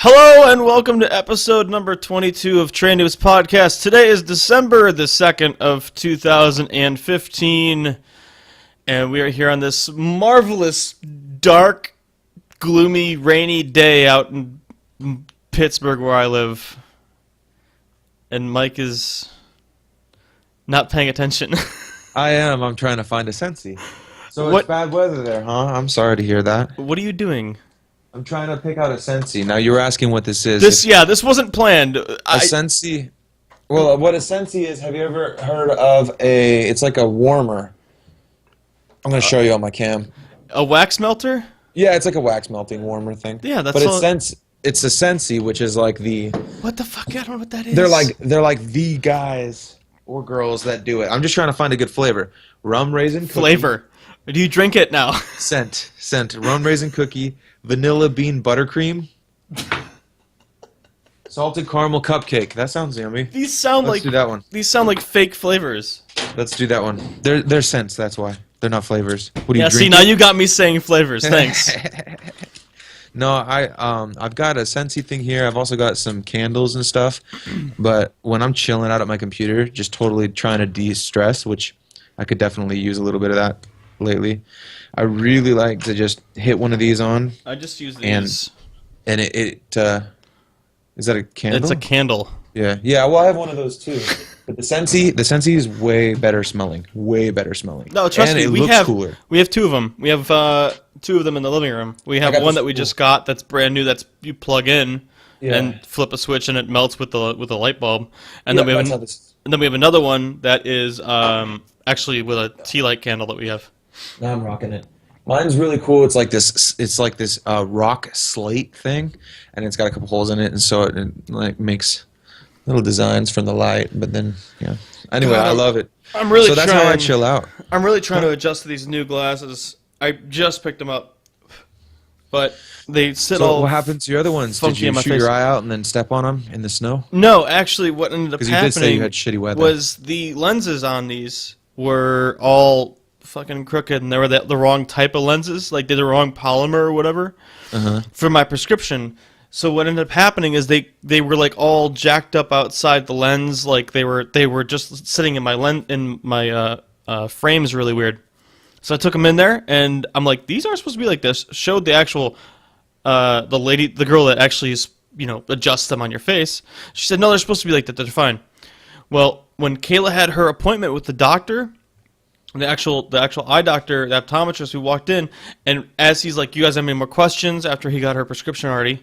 Hello and welcome to episode number 22 of Noobs Podcast. Today is December the 2nd of 2015, and we are here on this marvelous, dark, gloomy, rainy day out in Pittsburgh where I live. And Mike is not paying attention. I am. I'm trying to find a Sensi. So it's bad weather there, huh? I'm sorry to hear that. What are you doing? I'm trying to pick out a Sensi. Now, you were asking what this is. This wasn't planned. A Sensi... Well, what a Sensi is, have you ever heard of it's like a warmer. I'm going to show you on my cam. A wax melter? Yeah, it's like a wax melting warmer thing. Yeah, that's But it's a Sensi, which is like the... What the fuck? I don't know what that is. They're like the guys or girls that do it. I'm just trying to find a good flavor. Rum raisin cookie. Flavor. Do you drink it now? Scent. Rum raisin cookie. Vanilla bean buttercream. Salted caramel cupcake. That sounds yummy. Let's do that one. These sound like fake flavors. Let's do that one. They're scents, that's why. They're not flavors. What do you Yeah, see, now you got me saying flavors. Thanks. No, I've got a Sensi thing here. I've also got some candles and stuff. But when I'm chilling out at my computer, just totally trying to de-stress, which I could definitely use a little bit of that lately, I really like to just hit one of these on. I just use these. And it is that a candle? It's a candle. Yeah. Well, I have one of those too. But the Sensi is way better smelling. Way better smelling. No, trust me. It looks cooler. We have two of them. We have two of them in the living room. We have one that we just got that's brand new. That's you plug in and flip a switch and it melts with the light bulb. And then we have another one that is actually with a tea light candle that we have. Now I'm rocking it. Mine's really cool. It's like this rock slate thing, and it's got a couple holes in it, and so it like makes little designs from the light. But then, yeah. Anyway, I love it. So that's how I chill out. I'm really trying to adjust to these new glasses. I just picked them up, but they sit all. So what happened to your other ones? Did you shoot your eye out and then step on them in the snow? No, actually, what ended up happening you did say you had shitty weather. Was the lenses on these were all fucking crooked, and they were the wrong type of lenses, like they're the wrong polymer or whatever for my prescription. So what ended up happening is they were like all jacked up outside the lens, like they were just sitting in my frames really weird. So I took them in there, and I'm like, these aren't supposed to be like this. Showed the actual the girl that actually is, adjusts them on your face. She said, no, they're supposed to be like that. They're fine. Well, when Kayla had her appointment with the doctor, the actual eye doctor, the optometrist who walked in, and as he's like, you guys have any more questions after he got her prescription already?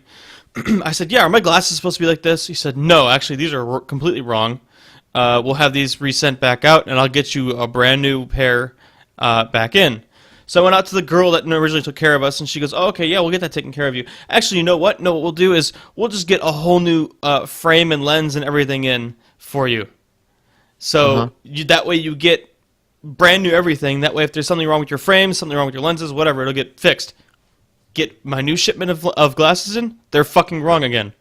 I said, yeah, are my glasses supposed to be like this? He said, no, actually, these are completely wrong. We'll have these resent back out, and I'll get you a brand new pair back in. So I went out to the girl that originally took care of us, and she goes, oh, okay, yeah, we'll get that taken care of you. Actually, you know what? No, what we'll do is we'll just get a whole new frame and lens and everything in for you. So that way you get brand new everything. That way, if there's something wrong with your frames, something wrong with your lenses, whatever, it'll get fixed. Get my new shipment of glasses in, they're fucking wrong again.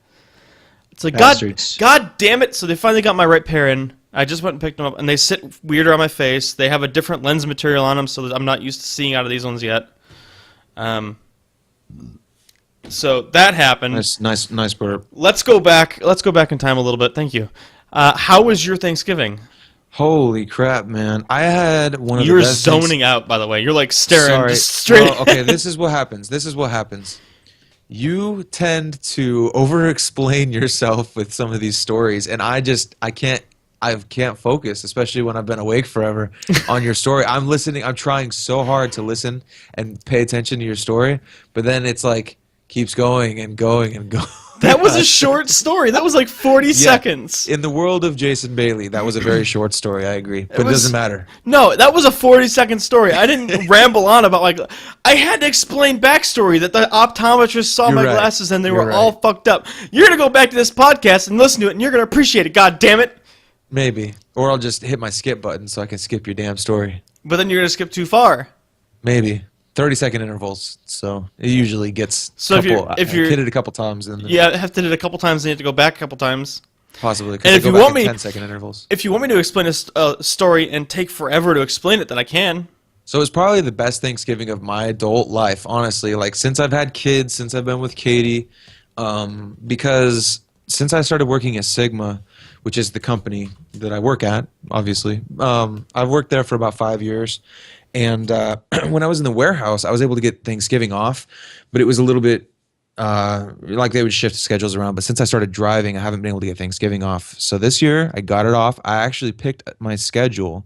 It's like, God damn it. So they finally got my right pair in. I just went and picked them up, and they sit weirder on my face. They have a different lens material on them, so that I'm not used to seeing out of these ones yet. So that happened. Nice burp. Let's go back in time a little bit. Thank you. How was your Thanksgiving? Holy crap, man. I had one of the You're best zoning out, by the way. You're like staring just straight. Well, okay, this is what happens. You tend to over-explain yourself with some of these stories, and I can't focus, especially when I've been awake forever, on your story. I'm listening. I'm trying so hard to listen and pay attention to your story, but then it's like keeps going and going and going. That was a short story. That was like 40 seconds. In the world of Jason Bailey, that was a very short story, I agree. But it doesn't matter. No, that was a 40-second story. I didn't ramble on about, like, I had to explain backstory that the optometrist saw my glasses and they were all fucked up. You're going to go back to this podcast and listen to it, and you're going to appreciate it, God damn it. Maybe. Or I'll just hit my skip button so I can skip your damn story. But then you're going to skip too far. Maybe. 30-second intervals, so it usually gets if you're hit it a couple times. And I have to hit it a couple times, and you have to go back a couple times. Possibly, because if you want me 10-second intervals. If you want me to explain a story and take forever to explain it, then I can. So it's probably the best Thanksgiving of my adult life, honestly. Like, since I've had kids, since I've been with Katie, Because since I started working at Sigma, which is the company that I work at, obviously, I've worked there for about 5 years. And when I was in the warehouse, I was able to get Thanksgiving off, but it was a little bit like they would shift schedules around. But since I started driving, I haven't been able to get Thanksgiving off. So this year, I got it off. I actually picked my schedule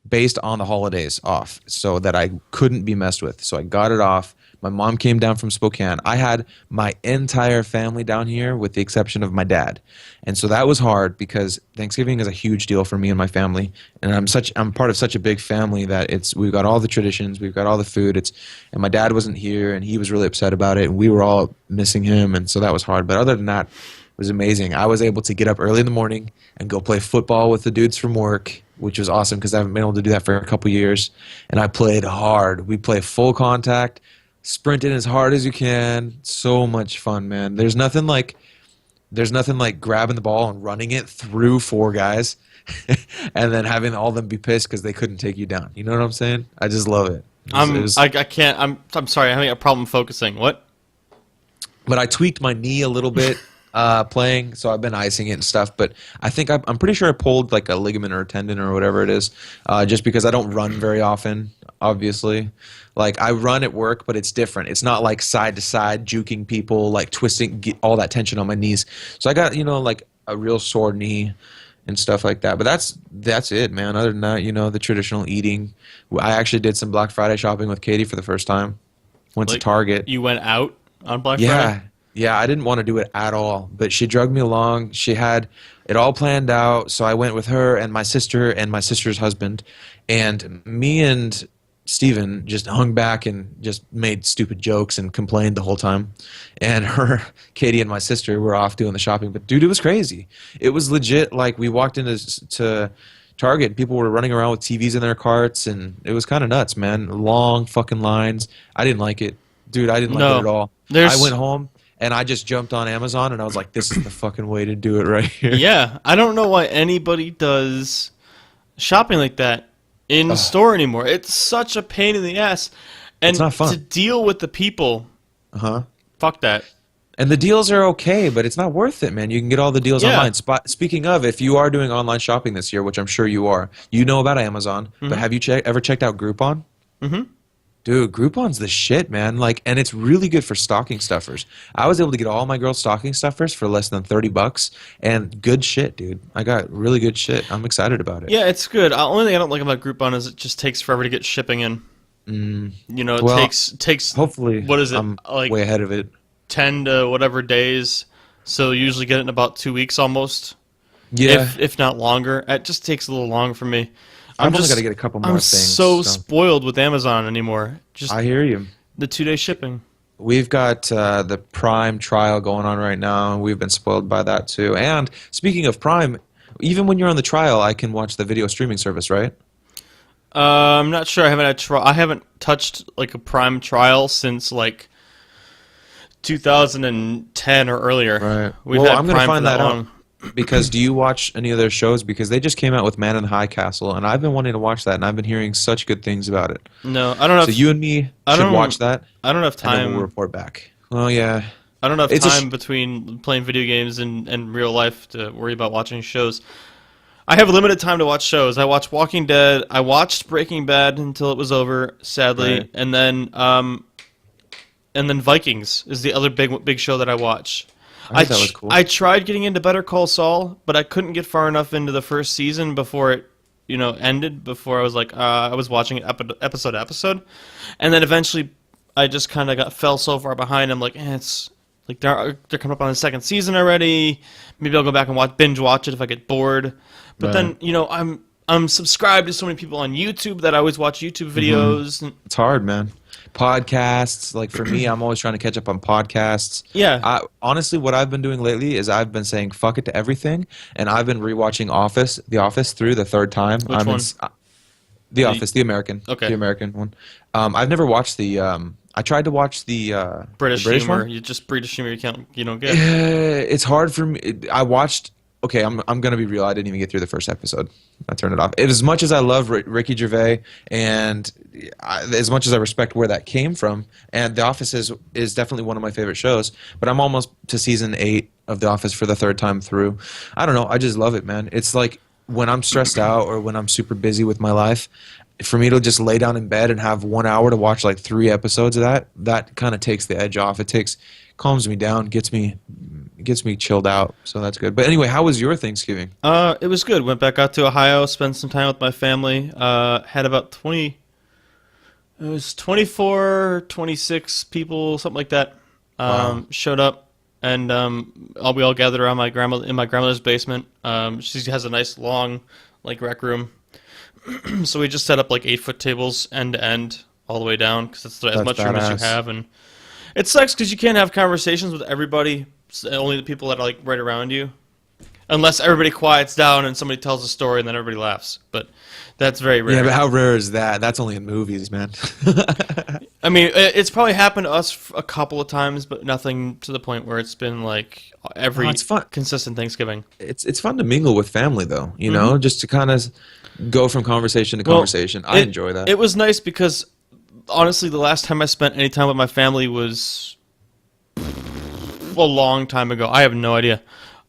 based on the holidays off so that I couldn't be messed with. So I got it off. My mom came down from Spokane. I had my entire family down here with the exception of my dad. And so that was hard because Thanksgiving is a huge deal for me and my family. And I'm part of such a big family that we've got all the traditions, we've got all the food. And my dad wasn't here and he was really upset about it and we were all missing him, and so that was hard. But other than that, it was amazing. I was able to get up early in the morning and go play football with the dudes from work, which was awesome because I haven't been able to do that for a couple years. And I played hard. We play full contact, sprinting as hard as you can. So much fun, man. There's nothing like grabbing the ball and running it through four guys and then having all of them be pissed because they couldn't take you down. You know what I'm saying? I just love it. I can't. I'm sorry. I'm having a problem focusing. What? But I tweaked my knee a little bit playing, so I've been icing it and stuff. But I think I'm pretty sure I pulled like a ligament or a tendon or whatever it is, just because I don't run very often. Obviously, like I run at work, but it's different. It's not like side to side juking people, like twisting, get all that tension on my knees. So I got like a real sore knee and stuff like that. But that's it, man. Other than that, the traditional eating. I actually did some Black Friday shopping with Katie for the first time. Went to Target. You went out on Black Friday? Yeah, I didn't want to do it at all, but she drugged me along. She had it all planned out, so I went with her and my sister's husband, and me and Steven just hung back and just made stupid jokes and complained the whole time. And Katie and my sister were off doing the shopping, but dude, it was crazy. It was legit. Like we walked into Target and people were running around with TVs in their carts, and it was kind of nuts, man. Long fucking lines. I didn't like it. Dude, I didn't like it at all. I went home and I just jumped on Amazon and I was like, this is the fucking way to do it right here. Yeah, I don't know why anybody does shopping like that in the store anymore. It's such a pain in the ass. And it's not fun. To deal with the people, fuck that. And the deals are okay, but it's not worth it, man. You can get all the deals online. Speaking of, if you are doing online shopping this year, which I'm sure you are, you know about Amazon, but have you ever checked out Groupon? Mm-hmm. Dude, Groupon's the shit, man. And it's really good for stocking stuffers. I was able to get all my girls' stocking stuffers for less than $30, and good shit, dude. I got really good shit. I'm excited about it. Yeah, it's good. The only thing I don't like about Groupon is it just takes forever to get shipping in. It takes. Hopefully, what is it? I'm way ahead of it. 10 to whatever days. So you usually get it in about 2 weeks almost. Yeah, if not longer. It just takes a little longer for me. I've only got to get a couple more things. I'm so spoiled with Amazon anymore. I hear you. The 2-day shipping. We've got the Prime trial going on right now, and we've been spoiled by that too. And speaking of Prime, even when you're on the trial, I can watch the video streaming service, right? I'm not sure. I haven't touched like a Prime trial since like 2010 or earlier. Right. I'm going to find that out. Because do you watch any of their shows? Because they just came out with Man in the High Castle, and I've been wanting to watch that, and I've been hearing such good things about it. No, I don't know. So you and me should watch that. I don't have time. And then we'll report back. Oh yeah. I don't have time between playing video games and real life to worry about watching shows. I have limited time to watch shows. I watched Walking Dead. I watched Breaking Bad until it was over, sadly, right. and then Vikings is the other big show that I watch. That was cool. I tried getting into Better Call Saul, but I couldn't get far enough into the first season before it, ended. Before I was like, I was watching it episode to episode, and then eventually, I just kind of fell so far behind. I'm like, it's like they're coming up on the second season already. Maybe I'll go back and binge watch it if I get bored. But then I'm subscribed to so many people on YouTube that I always watch YouTube videos. Mm-hmm. It's hard, man. Podcasts, like for me, I'm always trying to catch up on podcasts. Yeah. Honestly, what I've been doing lately is I've been saying fuck it to everything, and I've been rewatching The Office through the third time. Which one? The Office, the American. Okay. The American one. I've never watched the. I tried to watch the British British humor. one. You just British humor. You don't get. It's hard for me. I watched okay, I'm gonna be real. I didn't even get through the first episode. I turned it off. As much as I love Ricky Gervais, and as much as I respect where that came from, and The Office is definitely one of my favorite shows. But I'm almost to season 8 of The Office for the third time through. I don't know. I just love it, man. It's like when I'm stressed out or when I'm super busy with my life, for me to just lay down in bed and have 1 hour to watch like 3 episodes of that kind of takes the edge off. Calms me down, gets me chilled out. So that's good. But anyway, how was your Thanksgiving? It was good. Went back out to Ohio, spent some time with my family. Had about 20. It was 24, 26 people, something like that. Wow. Showed up, and we all gathered around in my grandmother's basement. She has a nice long like rec room, so we just set up like 8-foot tables end to end all the way down because that's as That's much room as you badass. have, and it sucks because you can't have conversations with everybody. Only the people that are like right around you, unless everybody quiets down and somebody tells a story and then everybody laughs. But that's very rare. Yeah, but how rare is that? That's only in movies, man. I mean, it's probably happened to us a couple of times, but nothing to the point where it's been like every It's fun. consistent Thanksgiving. It's fun to mingle with family though, Mm-hmm. just to kind of go from conversation to conversation. I enjoy that. It was nice because honestly, the last time I spent any time with my family was a long time ago. I have no idea.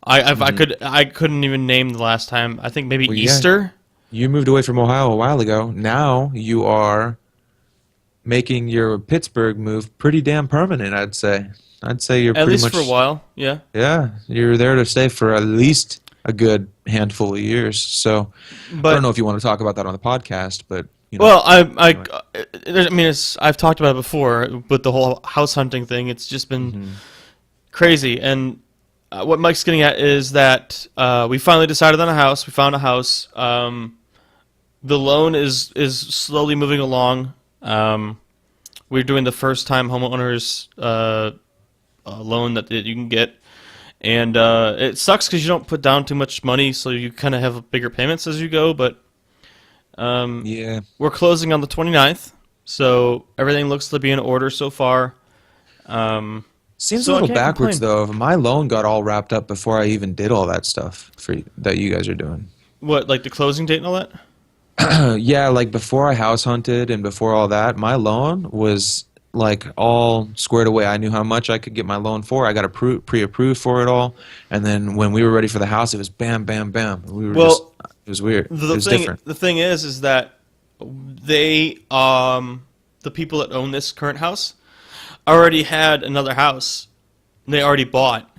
I couldn't even name the last time. I think maybe Well, yeah. Easter. You moved away from Ohio a while ago. Now you are making your Pittsburgh move pretty damn permanent, I'd say. I'd say you're At pretty least much for a while, yeah. Yeah, you're there to stay for at least a good handful of years. So I But don't know if you want to talk about that on the podcast, but well, anyway. I mean, I've talked about it before with the whole house hunting thing. It's just been crazy. And what Mike's getting at is that we finally decided on a house. We found a house. The loan is slowly moving along. We're doing the first time homeowners loan that you can get. And it sucks because you don't put down too much money, so you kind of have bigger payments as you go. But Yeah. we're closing on the 29th, so everything looks to be in order so far. Seems So a I little can't backwards complain. though. My loan got all wrapped up before I even did all that stuff that you guys are doing. What, like the closing date and all that? Yeah, like before I house hunted and before all that, my loan was like all squared away. I knew how much I could get my loan for. I got pre-approved for it all, and then when we were ready for the house, it was bam, bam, bam. We were Well, it was weird. It was thing, different. the thing is that they, the people that own this current house, already had another house. They already bought.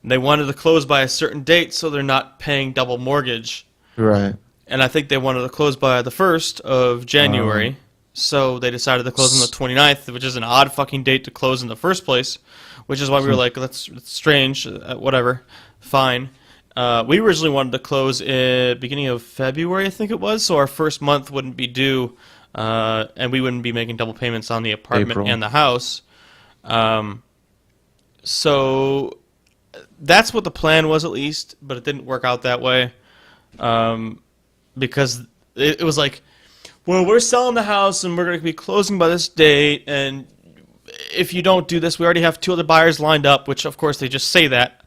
They wanted to close by a certain date, so they're not paying double mortgage. Right. And I think they wanted to close by the 1st of January. So they decided to close on the 29th, which is an odd fucking date to close in the first place, which is why we were like, that's strange, whatever, fine. We originally wanted to close beginning of February, I think it was, so our first month wouldn't be due, and we wouldn't be making double payments on the apartment April. and the house. So that's what the plan was, at least, but it didn't work out that way. Because it was like, well, we're selling the house and we're going to be closing by this date, and if you don't do this, we already have 2 other buyers lined up, which of course they just say that.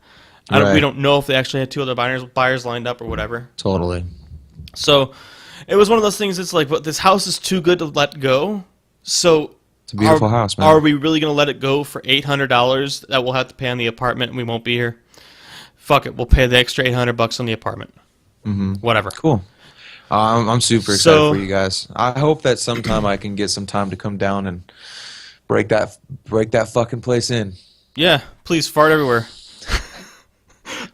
We Right. don't know if they actually had 2 other buyers lined up or whatever. Totally. So it was one of those things. It's like, but this house is too good to let go. So It's a beautiful house, man. are we really going to let it go for $800 that we'll have to pay on the apartment and we won't be here? Fuck it, we'll pay the extra $800 on the apartment. Whatever. Cool. I'm super excited So- for you guys. I hope that sometime I can get some time to come down and break that fucking place in. Yeah, please fart everywhere.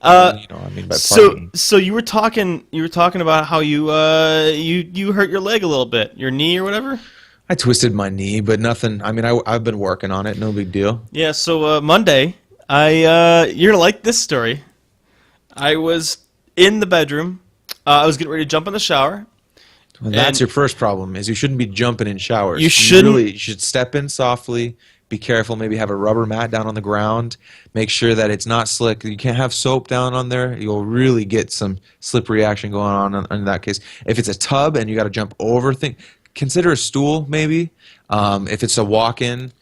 I mean by partying. So you were talking about how you hurt your leg a little bit, your knee or whatever. I twisted my knee, but nothing. I mean, I've been working on it. No big deal. Yeah. So Monday, you're gonna like this story. I was in the bedroom. I was getting ready to jump in the shower. Well, that's And- your first problem. Is you shouldn't be jumping in showers. You shouldn't- You should step in softly. Be careful. Maybe have a rubber mat down on the ground. Make sure that it's not slick. You can't have soap down on there. You'll really get some slippery action going on in that case. If it's a tub and you got to jump over, consider a stool maybe. If it's a walk-in,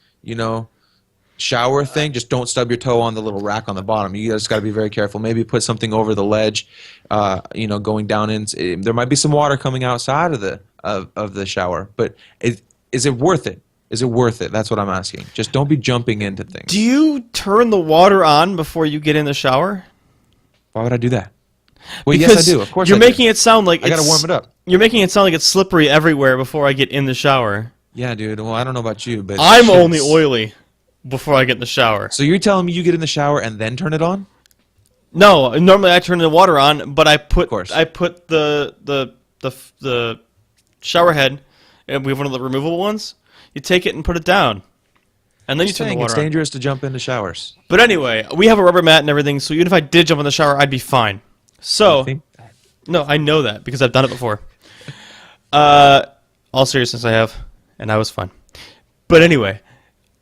shower thing, just don't stub your toe on the little rack on the bottom. You just got to be very careful. Maybe put something over the ledge, going down in. There might be some water coming outside of the shower, but is it worth it? Is it worth it? That's what I'm asking. Just don't be jumping into things. Do you turn the water on before you get in the shower? Why would I do that? Well, Because yes, I do. Of course, you're I do. making it sound like I got to warm it up. You're making it sound like it's slippery everywhere before I get in the shower. Yeah, dude. Well, I don't know about you, but I'm only oily before I get in the shower. So you're telling me you get in the shower and then turn it on? No, normally I turn the water on, but I put course. the shower head, and we have one of the removable ones. You take it and put it down, and then you turn the water It's on. dangerous to jump into showers. But anyway, we have a rubber mat and everything, so even if I did jump in the shower, I'd be fine. So, no, I know that because I've done it before. All seriousness, I have, and I was fine. But anyway,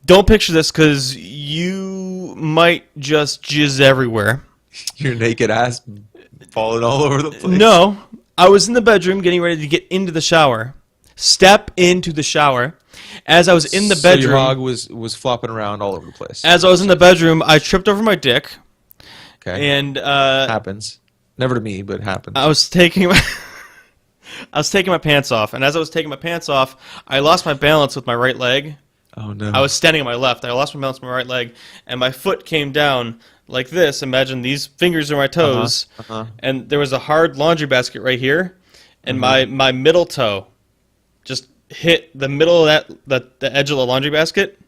don't picture this because you might just jizz everywhere. Your naked ass falling all over the place. No, I was in the bedroom getting ready to get into the shower. Step into the shower. As I was in the bedroom, So your hog was flopping around all over the place. As I was in the bedroom, I tripped over my dick. Okay. And happens. Never to me, but happens. I was taking my pants off, and as I was taking my pants off, I lost my balance with my right leg. Oh no. I was standing on my left. I lost my balance with my right leg, and my foot came down like this. Imagine these fingers are my toes, and there was a hard laundry basket right here, and my middle toe just hit the middle of the edge of the laundry basket,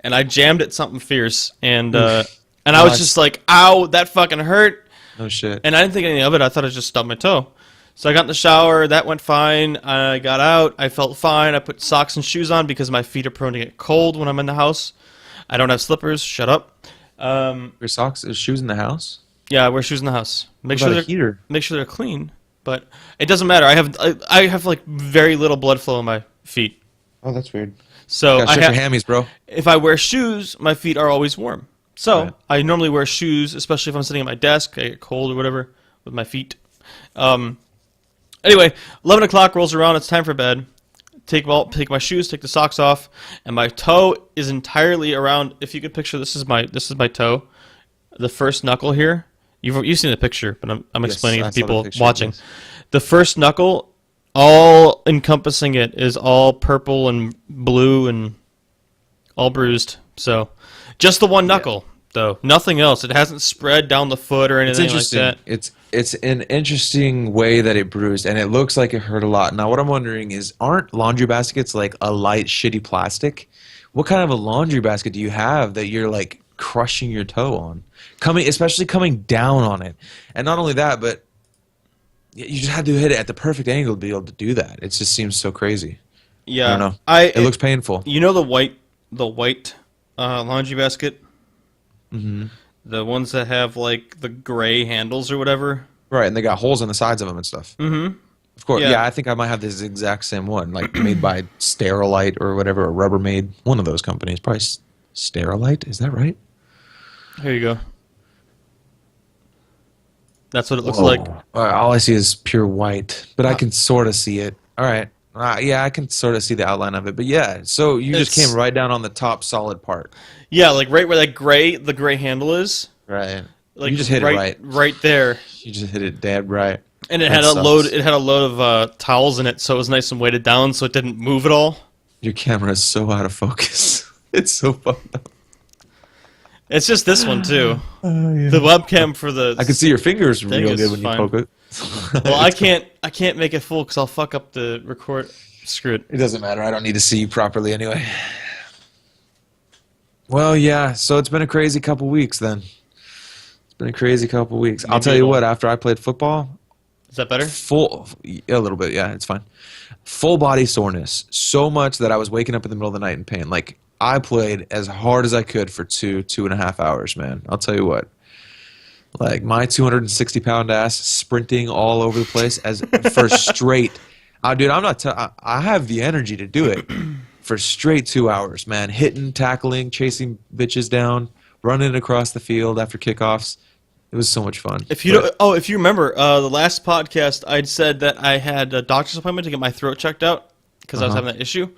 and I jammed it something fierce, and I was just like, "Ow, that fucking hurt." No shit. And I didn't think anything of it. I thought I just stubbed my toe. So I got in the shower. That went fine. I got out. I felt fine. I put socks and shoes on because my feet are prone to get cold when I'm in the house. I don't have slippers. Shut up. Your socks, shoes in the house? Yeah, I wear shoes in the house. Make What sure about a heater? Make sure they're clean. But it doesn't matter. I have like very little blood flow in my feet. Oh, that's weird. So Gotta check your hammies, bro. If I wear shoes, my feet are always warm. So Right. I normally wear shoes, especially if I'm sitting at my desk. I get cold or whatever with my feet. Anyway, 11 o'clock rolls around. It's time for bed. Take my shoes, take the socks off, and my toe is entirely around. If you could picture, this is my toe, the first knuckle here. You've seen the picture, but I'm explaining I to saw the people picture, watching. yes. The first knuckle, all encompassing it, is all purple and blue and all bruised. So, just the one knuckle, though, nothing else. It hasn't spread down the foot or It's anything like interesting. that. It's an interesting way that it bruised, and it looks like it hurt a lot. Now, what I'm wondering is, aren't laundry baskets like a light, shitty plastic? What kind of a laundry basket do you have that you're like crushing your toe on, especially coming down on it? And not only that, but you just had to hit it at the perfect angle to be able to do that. It just seems so crazy. Yeah, I don't know. It looks painful. You know the white laundry basket? Mm-hmm. The ones that have like the gray handles or whatever? Right, and they got holes in the sides of them and stuff. Mm-hmm. Of course, Yeah. yeah, I think I might have this exact same one, like made by Sterilite or whatever, or Rubbermaid, one of those companies. Probably Sterilite, is that right? Here you go. That's what it looks Whoa. like. All I see is pure white, but I can sort of see it. All right. Yeah, I can sort of see the outline of it. But yeah, so you just came right down on the top solid part. Yeah, like right where the gray handle is. Right. Like You just hit it right. Right there. You just hit it dead right. And it That had a sucks. load. It had a load of towels in it, so it was nice and weighted down, so it didn't move at all. Your camera is so out of focus. It's so fucked up. It's just this one too. The webcam for the. I can see your fingers thing real is good when you fine. poke it. Well, I can't make it full because I'll fuck up the record. Screw it. It doesn't matter. I don't need to see you properly anyway. Well, yeah. So it's been a crazy couple weeks then. It's been a crazy couple weeks. I'll Maybe tell you it'll- what. After I played football, Is that better? a little bit. Yeah, it's fine. Full body soreness. So much that I was waking up in the middle of the night in pain. Like I played as hard as I could for 2.5 hours, man. I'll tell you what. Like my 260-pound ass sprinting all over the place for straight. Dude, I have the energy to do it for straight 2 hours, man. Hitting, tackling, chasing bitches down, running across the field after kickoffs. It was so much fun. If you remember the last podcast, I'd said that I had a doctor's appointment to get my throat checked out because I was having that issue.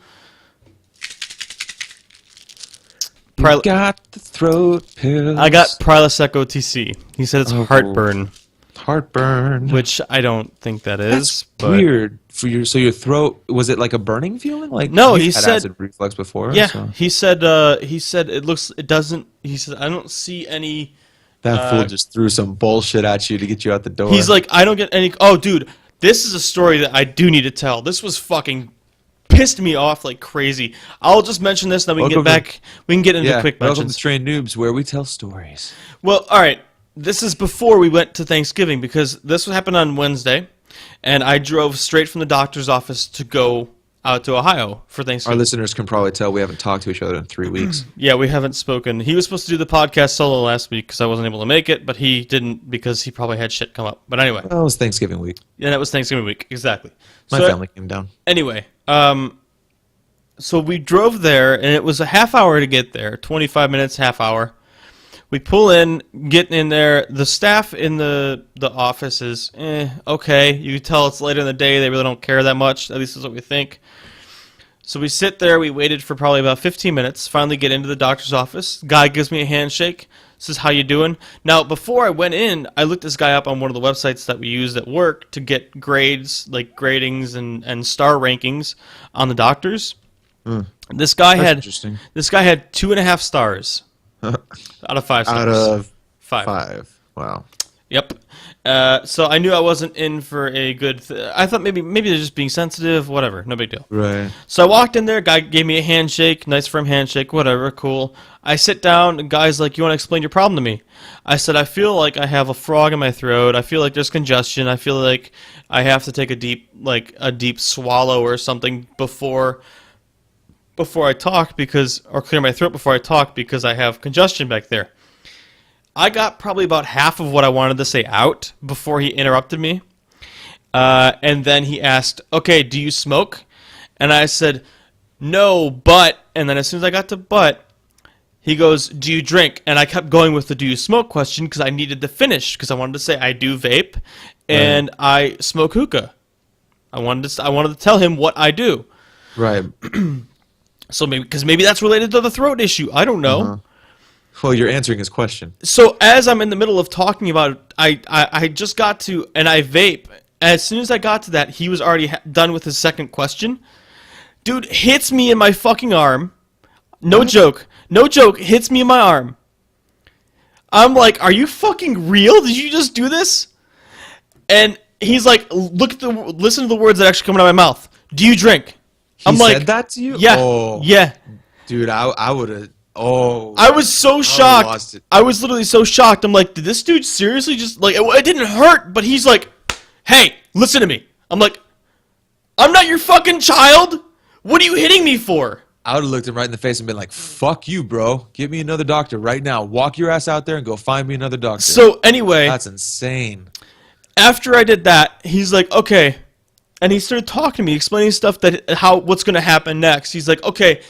got the throat pills. I got Prilosec OTC. He said it's heartburn. Heartburn. Which I don't think that is. That's weird. So your throat, was it like a burning feeling? Like no, he said acid reflux before. Yeah, so. he said it doesn't. He said I don't see any. That fool just threw some bullshit at you to get you out the door. He's like, I don't get any. Oh, dude, this is a story that I do need to tell. This was fucking pissed me off like crazy. I'll just mention this, then we can get back. We can get into quick mentions. Welcome to Train Noobs, where we tell stories. Well, all right. This is before we went to Thanksgiving because this happened on Wednesday, and I drove straight from the doctor's office to go out to Ohio for Thanksgiving. Our listeners can probably tell we haven't talked to each other in 3 weeks. Yeah, we haven't spoken. He was supposed to do the podcast solo last week because I wasn't able to make it, but he didn't because he probably had shit come up. But anyway. Well, it was Thanksgiving week. Yeah, that was Thanksgiving week. Exactly. My family came down. Anyway, so we drove there, and it was a half hour to get there, 25 minutes, half hour. We pull in, get in there. The staff in the office is, okay. You can tell it's later in the day. They really don't care that much. At least that's what we think. So we sit there. We waited for probably about 15 minutes. Finally get into the doctor's office. Guy gives me a handshake. Says, how you doing? Now, before I went in, I looked this guy up on one of the websites that we used at work to get grades, like gradings and star rankings on the doctors. This guy had 2.5 stars. Out of 5 stars. Out of 5. 5. Wow. Yep. So I knew I wasn't in for a good... I thought maybe they're just being sensitive, whatever. No big deal. Right. So I walked in there. Guy gave me a handshake. Nice firm handshake. Whatever. Cool. I sit down. And guy's like, you want to explain your problem to me? I said, I feel like I have a frog in my throat. I feel like there's congestion. I feel like I have to take a deep swallow or something before I talk or clear my throat before I talk because I have congestion back there. I got probably about half of what I wanted to say out before he interrupted me. And then he asked, okay, do you smoke? And I said, no, but, and then as soon as I got to but, he goes, do you drink? And I kept going with the do you smoke question because I needed to finish because I wanted to say I do vape and I smoke hookah. I wanted to tell him what I do. Right. So maybe that's related to the throat issue. I don't know. Uh-huh. Well, you're answering his question. So as I'm in the middle of talking about it, I just got to, and I vape. As soon as I got to that, he was already done with his second question. Dude hits me in my fucking arm. No joke. No joke. Hits me in my arm. I'm like, are you fucking real? Did you just do this? And he's like, listen to the words that actually come out of my mouth. Do you drink? He said that to you? Yeah. Oh, yeah. Dude, I would have. Oh. I was so shocked. I was literally so shocked. I'm like, did this dude seriously just, like, it didn't hurt, but he's like, hey, listen to me. I'm like, I'm not your fucking child. What are you hitting me for? I would have looked him right in the face and been like, fuck you, bro. Get me another doctor right now. Walk your ass out there and go find me another doctor. So, anyway. That's insane. After I did that, he's like, okay. And he started talking to me, explaining stuff what's going to happen next. He's like, okay,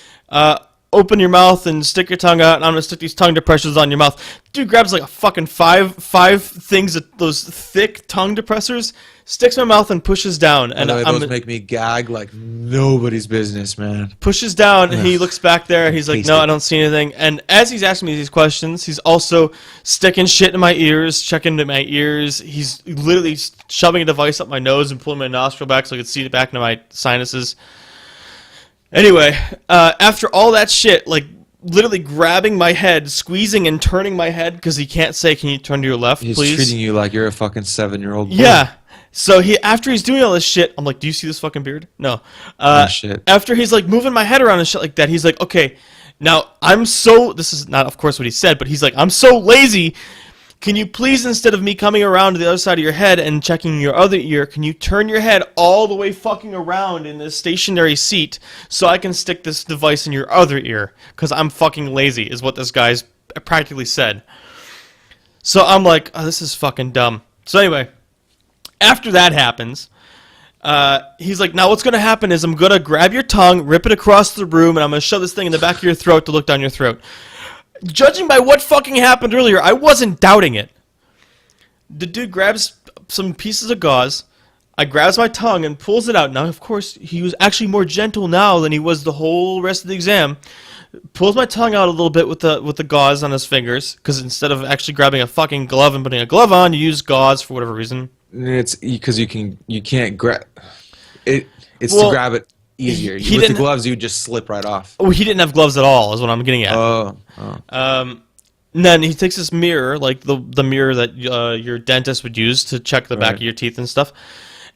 open your mouth and stick your tongue out, and I'm going to stick these tongue depressors on your mouth. Dude grabs like a fucking five things, those thick tongue depressors, sticks in my mouth and pushes down. And those make me gag like nobody's business, man. Pushes down, and he looks back there, and he's like, no, I don't see anything. And as he's asking me these questions, he's also sticking shit in my ears, checking into my ears. He's literally shoving a device up my nose and pulling my nostril back so I could see it back into my sinuses. Anyway, after all that shit, like, literally grabbing my head, squeezing and turning my head, because he can't say, can you turn to your left, please? He's treating you like you're a fucking 7-year-old boy. Yeah. So after he's doing all this shit, I'm like, do you see this fucking beard? No. Shit. After he's, like, moving my head around and shit like that, he's like, okay, now, this is not, of course, what he said, but he's like, I'm so lazy. Can you please, instead of me coming around to the other side of your head and checking your other ear, can you turn your head all the way fucking around in this stationary seat so I can stick this device in your other ear? Because I'm fucking lazy, is what this guy's practically said. So I'm like, oh, this is fucking dumb. So anyway, after that happens, he's like, now what's going to happen is I'm going to grab your tongue, rip it across the room, and I'm going to shove this thing in the back of your throat to look down your throat. Judging by what fucking happened earlier, I wasn't doubting it. The dude grabs some pieces of gauze. I grabs my tongue and pulls it out. Now, of course, he was actually more gentle now than he was the whole rest of the exam. pulls my tongue out a little bit with the gauze on his fingers, because instead of actually grabbing a fucking glove and putting a glove on, you use gauze for whatever reason. It's because you can't grab it. It's Well, to grab it easier. he With the didn't- gloves, you just slip right off. Oh, he didn't have gloves at all, is what I'm getting at. Oh. And then he takes this mirror, like the mirror that your dentist would use to check the back Right. of your teeth and stuff.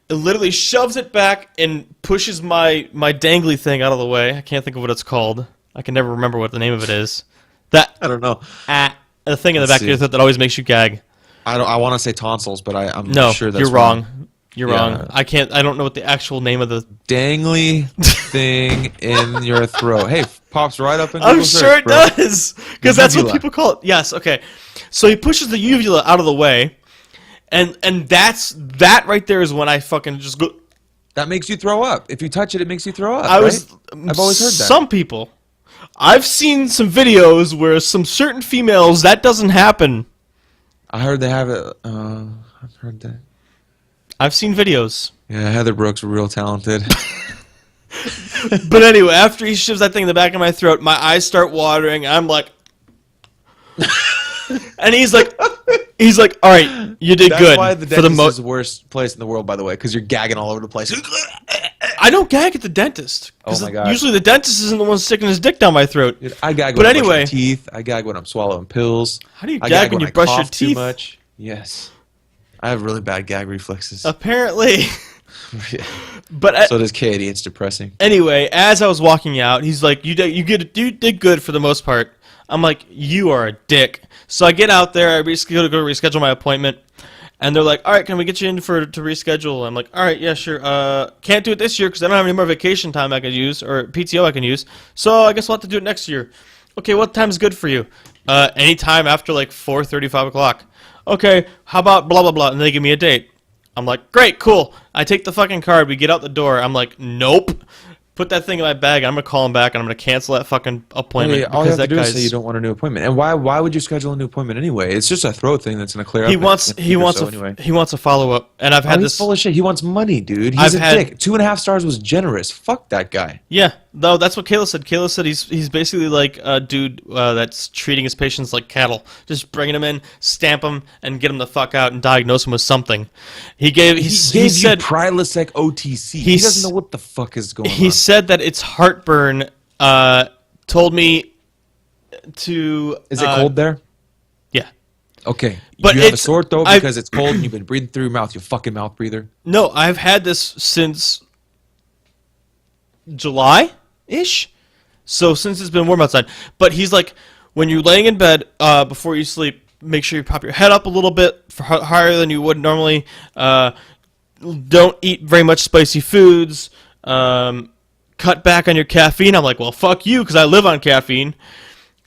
It literally shoves it back and pushes my dangly thing out of the way. I can't think of what it's called. I can never remember what the name of it is. That I don't know. the thing in the Let's back of your see. throat that always makes you gag. I want to say tonsils, but I'm No, sure that's you're wrong. You're Yeah. wrong. I don't know what the actual name of the. Dangly thing in your throat. Hey, pops right up in I'm Google sure search, it bro. does, because that's what Uvula. people call it. Yes. Okay. So he pushes the uvula out of the way, and that right there is when I fucking just go. That makes you throw up. If you touch it, it makes you throw up. I was. right? I've always heard that. Some people. I've seen some videos where some certain females that doesn't happen. I heard they have it. I've heard that. I've seen videos. Yeah, Heather Brooks, real talented. But anyway, after he shoves that thing in the back of my throat, my eyes start watering. I'm like, and he's like, all right, you did That's good why the for the dentist most. is the worst place in the world, by the way, because you're gagging all over the place. I don't gag at the dentist. 'cause Oh my God. Usually the dentist isn't the one sticking his dick down my throat. Dude, I gag But when I brush anyway- my teeth. I gag when I'm swallowing pills. How do you I gag when when you I brush your cough too teeth? much. Yes. I have really bad gag reflexes. Apparently. Yeah. But So does Katie. It's depressing. anyway, as I was walking out, he's like, you did good for the most part. I'm like, you are a dick. So I get out there, I go to reschedule my appointment, and they're like, all right, can we get you in to reschedule? I'm like, all right, yeah, sure. Can't do it this year because I don't have any more vacation time I can use or PTO I can use. So I guess we'll have to do it next year. Okay, what time's good for you? Anytime after like 4:30, 5 o'clock. Okay, how about blah, blah, blah, and they give me a date. I'm like, great, cool. I take the fucking card. We get out the door. I'm like, nope. Put that thing in my bag. I'm going to call him back, and I'm going to cancel that fucking appointment. All you have to that do is guy's... say you don't want a new appointment. And why would you schedule a new appointment anyway? It's just a throat thing that's going to clear up. He in wants a week or so a anyway. he wants a follow up, and I've had He's this. full of shit. He wants money, dude. He's I've a had- dick. 2.5 stars was generous. Fuck that guy. Yeah, no, that's what Kayla said. Kayla said he's basically like a dude that's treating his patients like cattle, just bringing them in, stamp them, and get them the fuck out and diagnose them with something. He He gave said you Prilosec OTC. He doesn't know what the fuck is going he on. said that it's heartburn. Told me to. Is it cold there? Yeah. Okay. But you have a it's- sore throat I've- because it's cold and you've been breathing through your mouth, you fucking mouth breather. No, I've had this since July-ish. So since it's been warm outside. But he's like, when you're laying in bed before you sleep, make sure you pop your head up a little bit higher than you would normally. Don't eat very much spicy foods. Cut back on your caffeine. I'm like, well, fuck you, because I live on caffeine.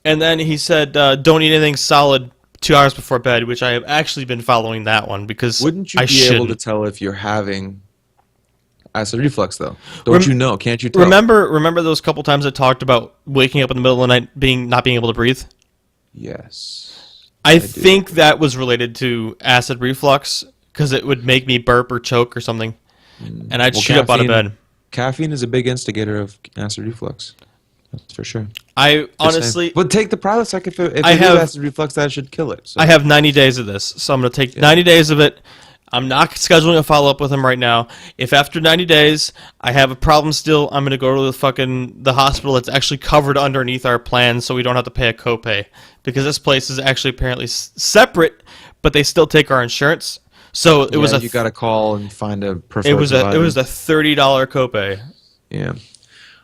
And then he said, don't eat anything solid 2 hours before bed, which I have actually been following that one because Wouldn't you I be shouldn't. able to tell if you're having acid reflux, though? Don't you know? Can't you tell? Remember those couple times I talked about waking up in the middle of the night not being able to breathe? Yes. I do. think that was related to acid reflux because it would make me burp or choke or something, and I'd Well, shoot up out of bed. Caffeine is a big instigator of acid reflux. That's for sure. I honestly, But take the Prilosec if it I is have- acid reflux, that should kill it. So. I have 90 days of this, so I'm going to take 90 days of it. I'm not scheduling a follow-up with him right now. If after 90 days I have a problem still, I'm going to go to the hospital that's actually covered underneath our plan so we don't have to pay a copay. Because this place is actually apparently separate, but they still take our insurance. So it was you got to call and find a preferred it was a provider. $30 copay. Yeah.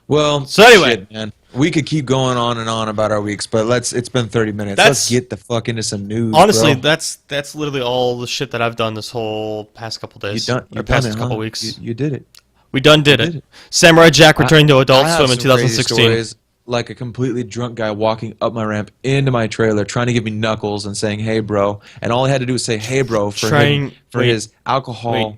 Well, So anyway. shit, man. We could keep going on and on about our weeks, but it's been 30 minutes. Let's get the fuck into some news. Honestly, bro. that's literally all the shit that I've done this whole past couple days. Past couple weeks. You did it. We did did it. it. Samurai Jack returning to Adult I have Swim in some crazy 2016. stories, like a completely drunk guy walking up my ramp into my trailer, trying to give me knuckles and saying, "Hey, bro," and all I had to do was say, "Hey, bro," for his alcohol.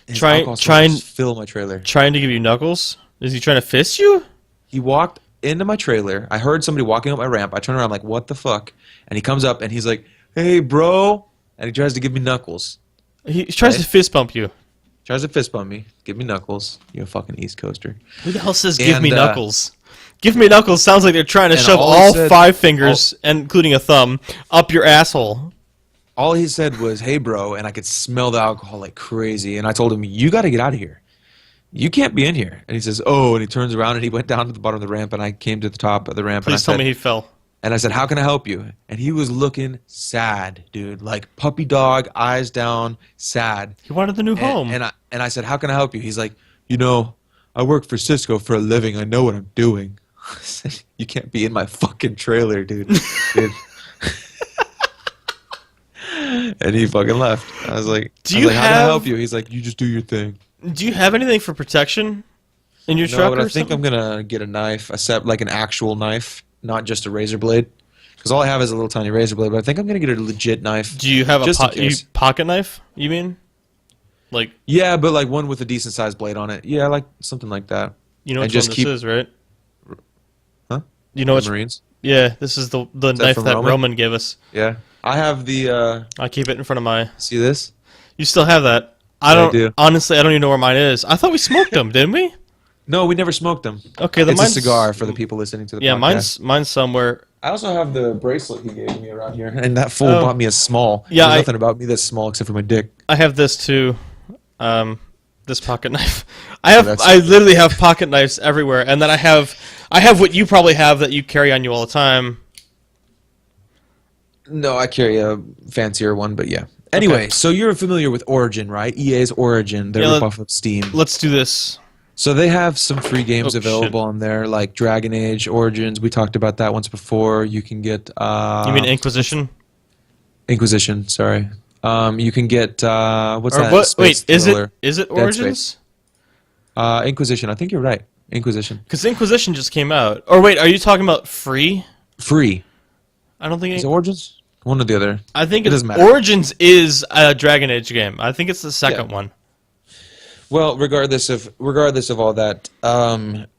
His alcohol trying to fill my trailer. Trying to give you knuckles? Is he trying to fist you? He walked into my trailer. I heard somebody walking up my ramp. I turn around, I'm like, "What the fuck?" And he comes up and he's like, "Hey, bro," and he tries to give me knuckles. He tries to fist bump you. Tries to fist bump me, give me knuckles. You a fucking East Coaster. Who the hell says give me And, knuckles? Give me knuckles sounds like they're trying to And shove all he all said- 5 fingers, including a thumb, up your asshole. All he said was, "Hey, bro," and I could smell the alcohol like crazy. And I told him, "You got to get out of here. You can't be in here." And he says, "Oh," and he turns around and he went down to the bottom of the ramp, and I came to the top of the ramp. Please tell me he fell. And I said, "How can I help you?" And he was looking sad, dude, like puppy dog, eyes down, sad. He wanted the new home. And I said, "How can I help you?" He's like, "I work for Cisco for a living. I know what I'm doing." I said, "You can't be in my fucking trailer, dude." And he fucking left. I was like, "How can I help you?" He's like, "You just do your thing." Do you have anything for protection in your truck? No, but or I think something? I'm gonna get a knife, like an actual knife, not just a razor blade. Because all I have is a little tiny razor blade. But I think I'm gonna get a legit knife. Do you have just in a case. pocket knife? You mean? Like, Yeah, but like one with a decent sized blade on it. Yeah, like something like that. you know And which just one keep- this is, right? Huh? You know The which? Marines. Yeah, this is the that knife from that Roman? Roman gave us. Yeah, I have the. I keep it in front of my. See this? You still have that? Yeah, I do. Honestly, I don't even know where mine is. I thought we smoked them, didn't we? No, we never smoked them. Okay, then It's a mine's cigar for the people listening to the Yeah, podcast. mine's somewhere. I also have the bracelet he gave me around here, and that fool Oh. bought me a small. Yeah, There's I- nothing about me that's small except for my dick. I have this too. This pocket knife. that's- I literally have pocket knives everywhere, and then I have what you probably have that you carry on you all the time. No, I carry a fancier one, but yeah. Anyway, so you're familiar with Origin, right? EA's Origin, their Yeah, ripoff of Steam. Let's do this. So they have some free games Oh, available on there, like Dragon Age Origins. We talked about that once before. You can get You mean Inquisition? Inquisition. Sorry. You can get what's Or that? what? Space Wait, thriller. is it Dead Origins? Inquisition. I think you're right. Inquisition. Because Inquisition just came out. Or wait, are you talking about free? Free. I don't think. Is it Origins? One or the other. I think It it's doesn't matter. Origins is a Dragon Age game. I think it's the second one. Well, regardless of all that,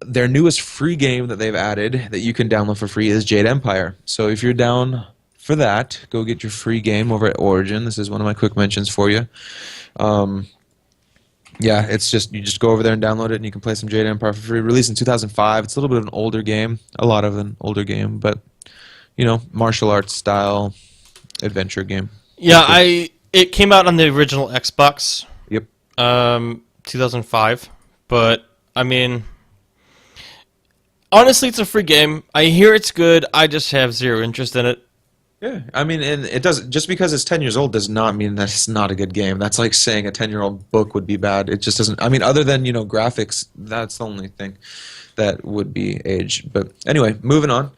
their newest free game that they've added that you can download for free is Jade Empire. So if you're down for that, go get your free game over at Origin. This is one of my quick mentions for you. Yeah, it's just you just go over there and download it, and you can play some Jade Empire for free. Released in 2005. It's a little bit of an older game, a lot of an older game, but martial arts style adventure game. Yeah, it came out on the original Xbox. Yep. 2005. But I mean, honestly, it's a free game. I hear it's good. I just have zero interest in it. Yeah, I mean, and it does just because it's 10 years old does not mean that it's not a good game. That's like saying a 10-year-old book would be bad. It just doesn't. I mean, other than graphics, that's the only thing that would be aged. But anyway, moving on.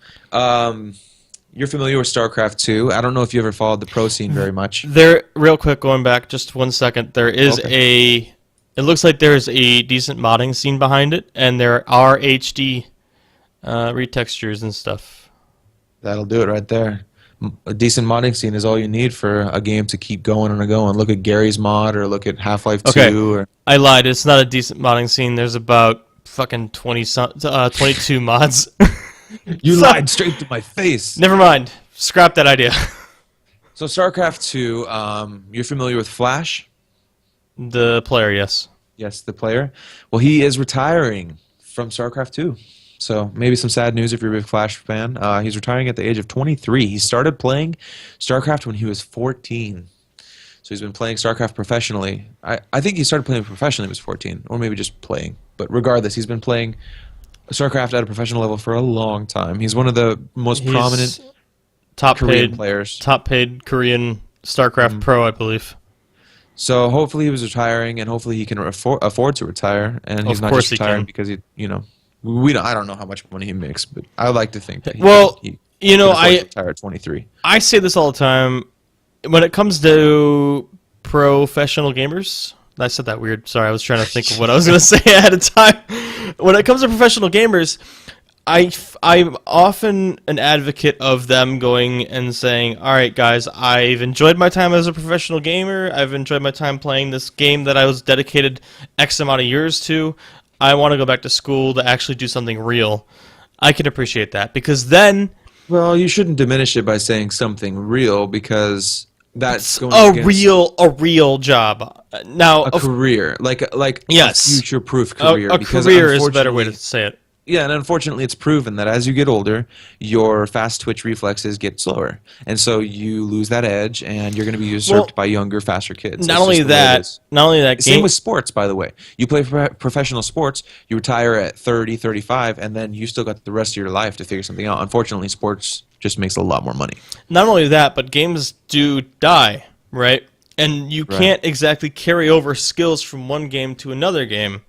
You're familiar with StarCraft 2. I don't know if you ever followed the pro scene very much. There, real quick, going back just 1 second. There is It looks like there's a decent modding scene behind it, and there are HD retextures and stuff. That'll do it right there. A decent modding scene is all you need for a game to keep going and going. Look at Gary's mod, or look at Half-Life 2. Okay. Or I lied. It's not a decent modding scene. There's about fucking 22 mods. you So- lied straight to my face. Never mind. Scrap that idea. So StarCraft 2, you're familiar with Flash? The player, yes. Yes, the player. Well, he is retiring from StarCraft 2. So maybe some sad news if you're a big Flash fan. He's retiring at the age of 23. He started playing StarCraft when he was 14. So he's been playing StarCraft professionally. I think he started playing professionally when he was 14, or maybe just playing. But regardless, he's been playing StarCraft at a professional level for a long time. He's one of the most prominent Korean players. Top paid Korean StarCraft pro, I believe. So hopefully he was retiring, and hopefully he can afford to retire. And he's Of not course just he retiring can. because I don't know how much money he makes, but I like to think that he you know, can afford to retire at 23. I say this all the time. When it comes to professional gamers, I said that weird. Sorry, I was trying to think of what I was going to say ahead of time. When it comes to professional gamers, I'm often an advocate of them going and saying, all right, guys, I've enjoyed my time as a professional gamer. I've enjoyed my time playing this game that I was dedicated X amount of years to. I want to go back to school to actually do something real. I can appreciate that because then... Well, you shouldn't diminish it by saying something real, because that's going a against real job. Now, a career, like yes, a future-proof career. A because career is a better way to say it. Yeah, and unfortunately, it's proven that as you get older, your fast twitch reflexes get slower, and so you lose that edge, and you're going to be usurped Well, by younger, faster kids. not That's only just the way it that, is. not only that Same game. with sports, by the way. You play professional sports, you retire at 30, 35, and then you still got the rest of your life to figure something out. Unfortunately, sports just makes a lot more money. Not only that, but games do die, right? And you Right. can't exactly carry over skills from one game to another game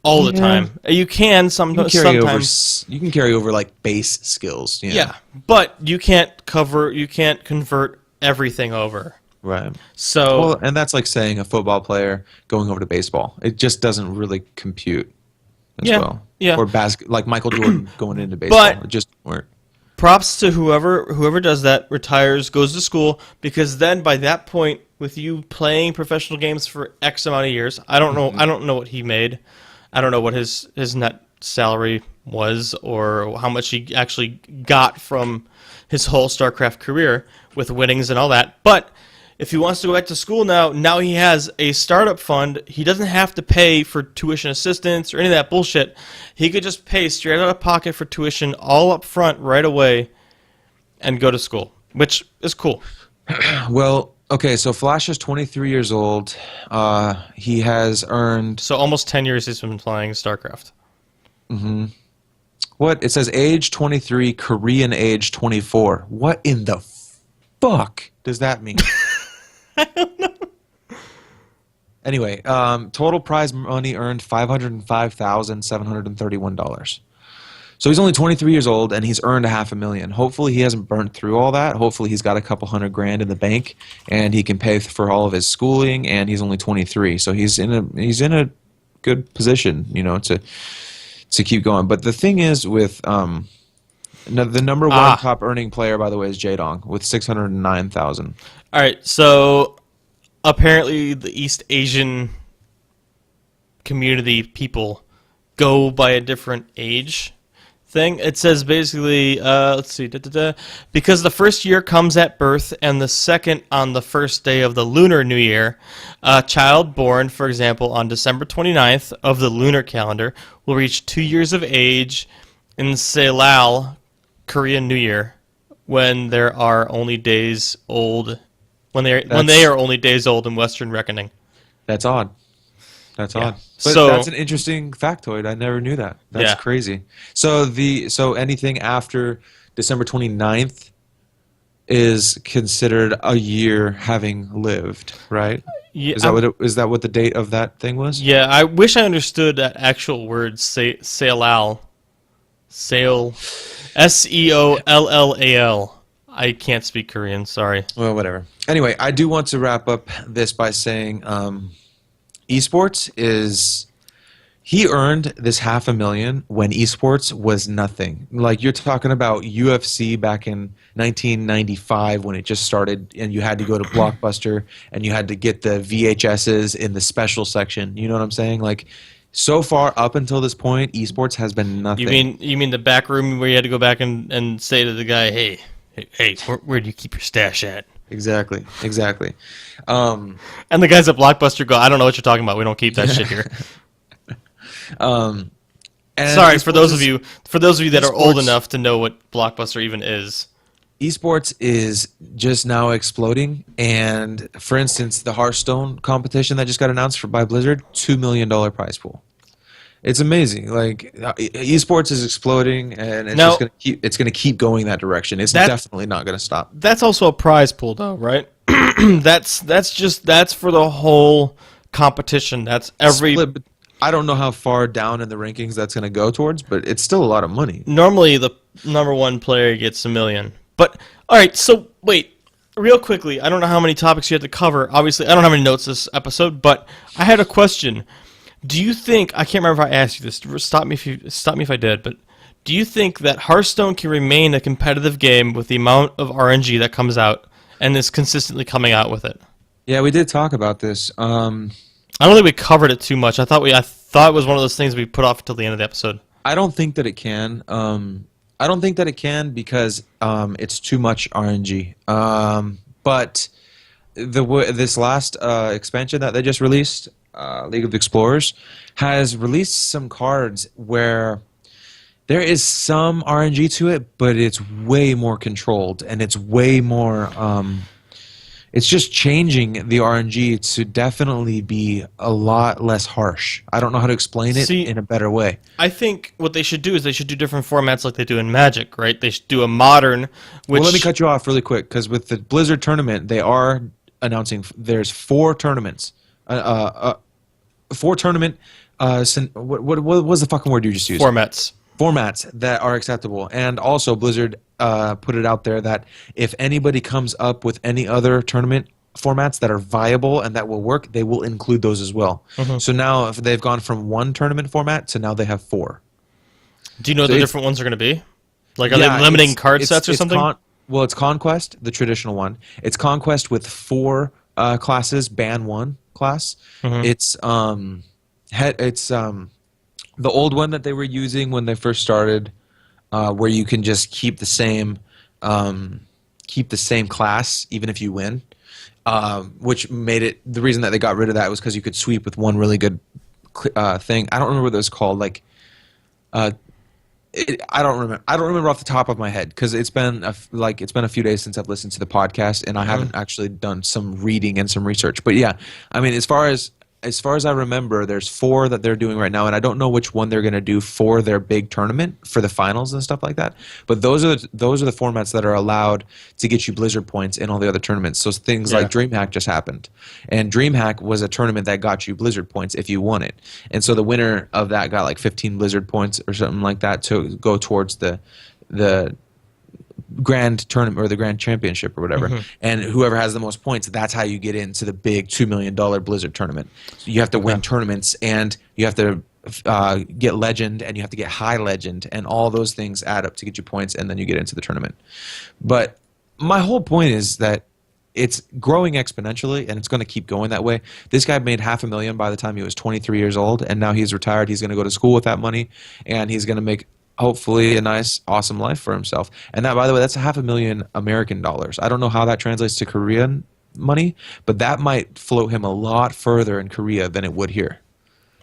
all the Yeah. time. You can You can carry over. sometimes. You can carry over like base skills. Yeah, but you can't convert everything over. Right. So Well, and that's like saying a football player going over to baseball. It just doesn't really compute as Yeah, well. yeah. Or like Michael Jordan going into baseball. But It just weren't. props to whoever does that, retires, goes to school, because then by that point, with you playing professional games for X amount of years, I don't know what he made. I don't know what his net salary was or how much he actually got from his whole StarCraft career with winnings and all that. But if he wants to go back to school now he has a startup fund. He doesn't have to pay for tuition assistance or any of that bullshit. He could just pay straight out of pocket for tuition all up front right away and go to school, which is cool. Well, okay, so Flash is 23 years old. He has earned So almost 10 years he's been playing StarCraft. what? It says age 23, Korean age 24. What in the fuck does that mean? Anyway, total prize money earned $505,731. So he's only 23 years old, and he's earned $500,000. Hopefully, he hasn't burnt through all that. Hopefully, he's got a couple $100,000 in the bank, and he can pay for all of his schooling. And he's only 23, so he's in a good position, to keep going. But the thing is, with the number one top earning player, by the way, is Jaedong with 609,000. All right, so apparently the East Asian community people go by a different age thing. It says basically, let's see, because the first year comes at birth and the second on the first day of the Lunar New Year. A child born, for example, on December 29th of the lunar calendar will reach 2 years of age in Seollal, Korean New Year, when there are only days old. When they are only days old in Western reckoning. That's odd. That's odd. But So- that's an interesting factoid. I never knew that. That's Yeah. crazy. So anything after December 29th is considered a year having lived, right? Yeah, Is that what the date of that thing was? yeah. I wish I understood that actual word. Seollal, Seollal. I can't speak Korean. Sorry. Well, whatever. Anyway, I do want to wrap up this by saying esports is... He earned this $500,000 when esports was nothing. Like, you're talking about UFC back in 1995 when it just started, and you had to go to Blockbuster and you had to get the VHSs in the special section. You know what I'm saying? Like, so far up until this point, esports has been nothing. You mean the back room where you had to go back and say to the guy, hey, where do you keep your stash at? Exactly. And the guys at Blockbuster go, I don't know what you're talking about. We don't keep that shit here. And Sorry for those of you that are old esports- enough to know what Blockbuster even is. Esports is just now exploding, and for instance, the Hearthstone competition that just got announced by Blizzard, $2 million prize pool. It's amazing. Like, esports is exploding, and it's gonna keep going that direction. It's definitely not gonna stop. That's also a prize pool, though, right? that's for the whole competition. That's every. Split, but I don't know how far down in the rankings that's gonna go towards, but it's still a lot of money. Normally, the number one player gets $1 million. But all right, so wait, real quickly. I don't know how many topics you had to cover. Obviously, I don't have any notes this episode, but I had a question. Do you think, I can't remember if I asked you this, stop me if I did, but do you think that Hearthstone can remain a competitive game with the amount of RNG that comes out and is consistently coming out with it? Yeah, we did talk about this. I don't think we covered it too much. I thought it was one of those things we put off until the end of the episode. I don't think that it can. I don't think that it can because it's too much RNG. But this last expansion that they just released, League of Explorers, has released some cards where There is some RNG to it, but it's way more controlled, and it's way more. It's just changing the RNG to definitely be a lot less harsh. I don't know how to explain it in a better way. I think what they should do is they should do different formats like they do in Magic, right? They should do a modern. Well, let me cut you off really quick, because with the Blizzard tournament, they are announcing there's 4 tournaments. 4 tournament. What was the fucking word you just used? Formats that are acceptable. And also Blizzard put it out there that if anybody comes up with any other tournament formats that are viable and that will work, they will include those as well. So now if they've gone from 1 tournament format to now they have 4. Do you know what the different ones are going to be? Like, are they limiting card sets or something? Well, it's Conquest, the traditional one. It's Conquest with 4 classes, ban 1 class. It's the old one that they were using when they first started, where you can just keep the same class even if you win, which made it, the reason that they got rid of that was because you could sweep with one really good thing. I don't remember what it was called. Like, I don't remember off the top of my head, because it's been a few days since I've listened to the podcast, and I haven't actually done some reading and some research. But yeah, I mean, as far as I remember, there's 4 that they're doing right now, and I don't know which one they're going to do for their big tournament for the finals and stuff like that. But those are the formats that are allowed to get you Blizzard points in all the other tournaments. So things like DreamHack just happened, and DreamHack was a tournament that got you Blizzard points if you won it. And so the winner of that got like 15 Blizzard points or something like that to go towards the grand tournament or the grand championship or whatever, and whoever has the most points, that's how you get into the big $2 million Blizzard tournament. So you have to win tournaments, and you have to get legend, and you have to get high legend, and all those things add up to get you points, and then you get into the tournament. But my whole point is that it's growing exponentially, and it's going to keep going that way. This guy made $500,000 by the time he was 23 years old, and now he's retired. He's going to go to school with that money, and he's going to make hopefully a nice, awesome life for himself. And that, by the way, that's $500,000 American dollars. I don't know how that translates to Korean money, but that might float him a lot further in Korea than it would here.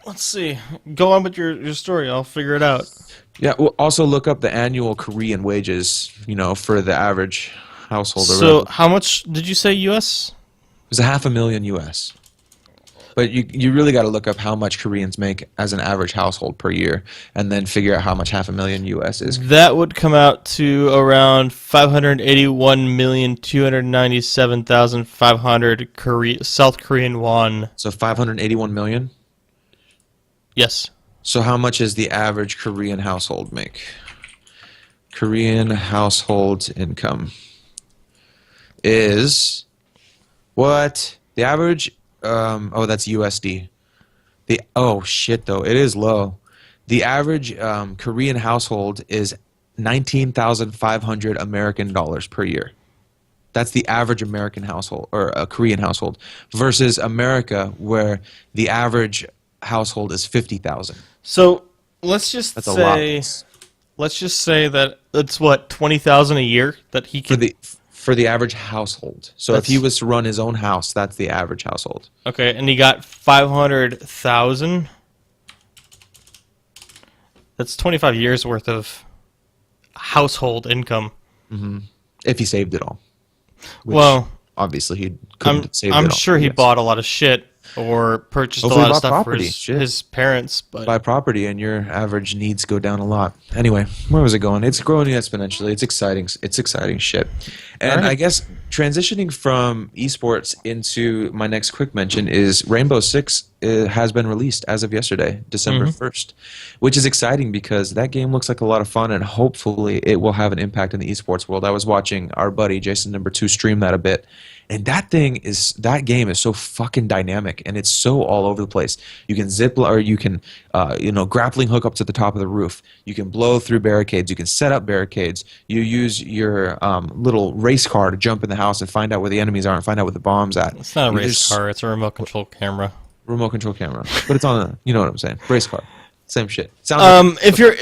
Let's see. Go on with your story. I'll figure it out. Yeah. We'll also look up the annual Korean wages, for the average household. So how much did you say U.S.? It was $500,000 U.S. But you really got to look up how much Koreans make as an average household per year, and then figure out how much $500,000 U.S. is. That would come out to around 581,297,500 South Korean won. So 581 million? Yes. So how much is the average Korean household make? Korean household income is what? The average... that's USD. Oh shit, though, it is low. The average Korean household is 19,500 American dollars per year. That's the average American household, or a Korean household, versus America, where the average household is 50,000. So let's just say that it's what, 20,000 a year that he can for the average household. So if he was to run his own house, that's the average household. Okay, and he got 500,000. That's 25 years worth of household income. If he saved it all. Well, obviously he couldn't save it all. I'm sure he bought a lot of shit or purchased a lot of stuff for his parents. But buy property and your average needs go down a lot. Anyway, where was it going? It's growing exponentially. It's exciting. It's exciting shit. And I guess transitioning from esports into my next quick mention is Rainbow Six has been released as of yesterday, December 1st, which is exciting because that game looks like a lot of fun, and hopefully it will have an impact in the esports world. I was watching our buddy Jason Number 2 stream that a bit. And that game is so fucking dynamic, and it's so all over the place. You can zip, or you can, grappling hook up to the top of the roof. You can blow through barricades. You can set up barricades. You use your little race car to jump in the house and find out where the enemies are and find out where the bomb's at. It's not a race car. It's a remote control camera. Remote control camera, but it's on a, you know what I'm saying? Race car, same shit. Sounds if you're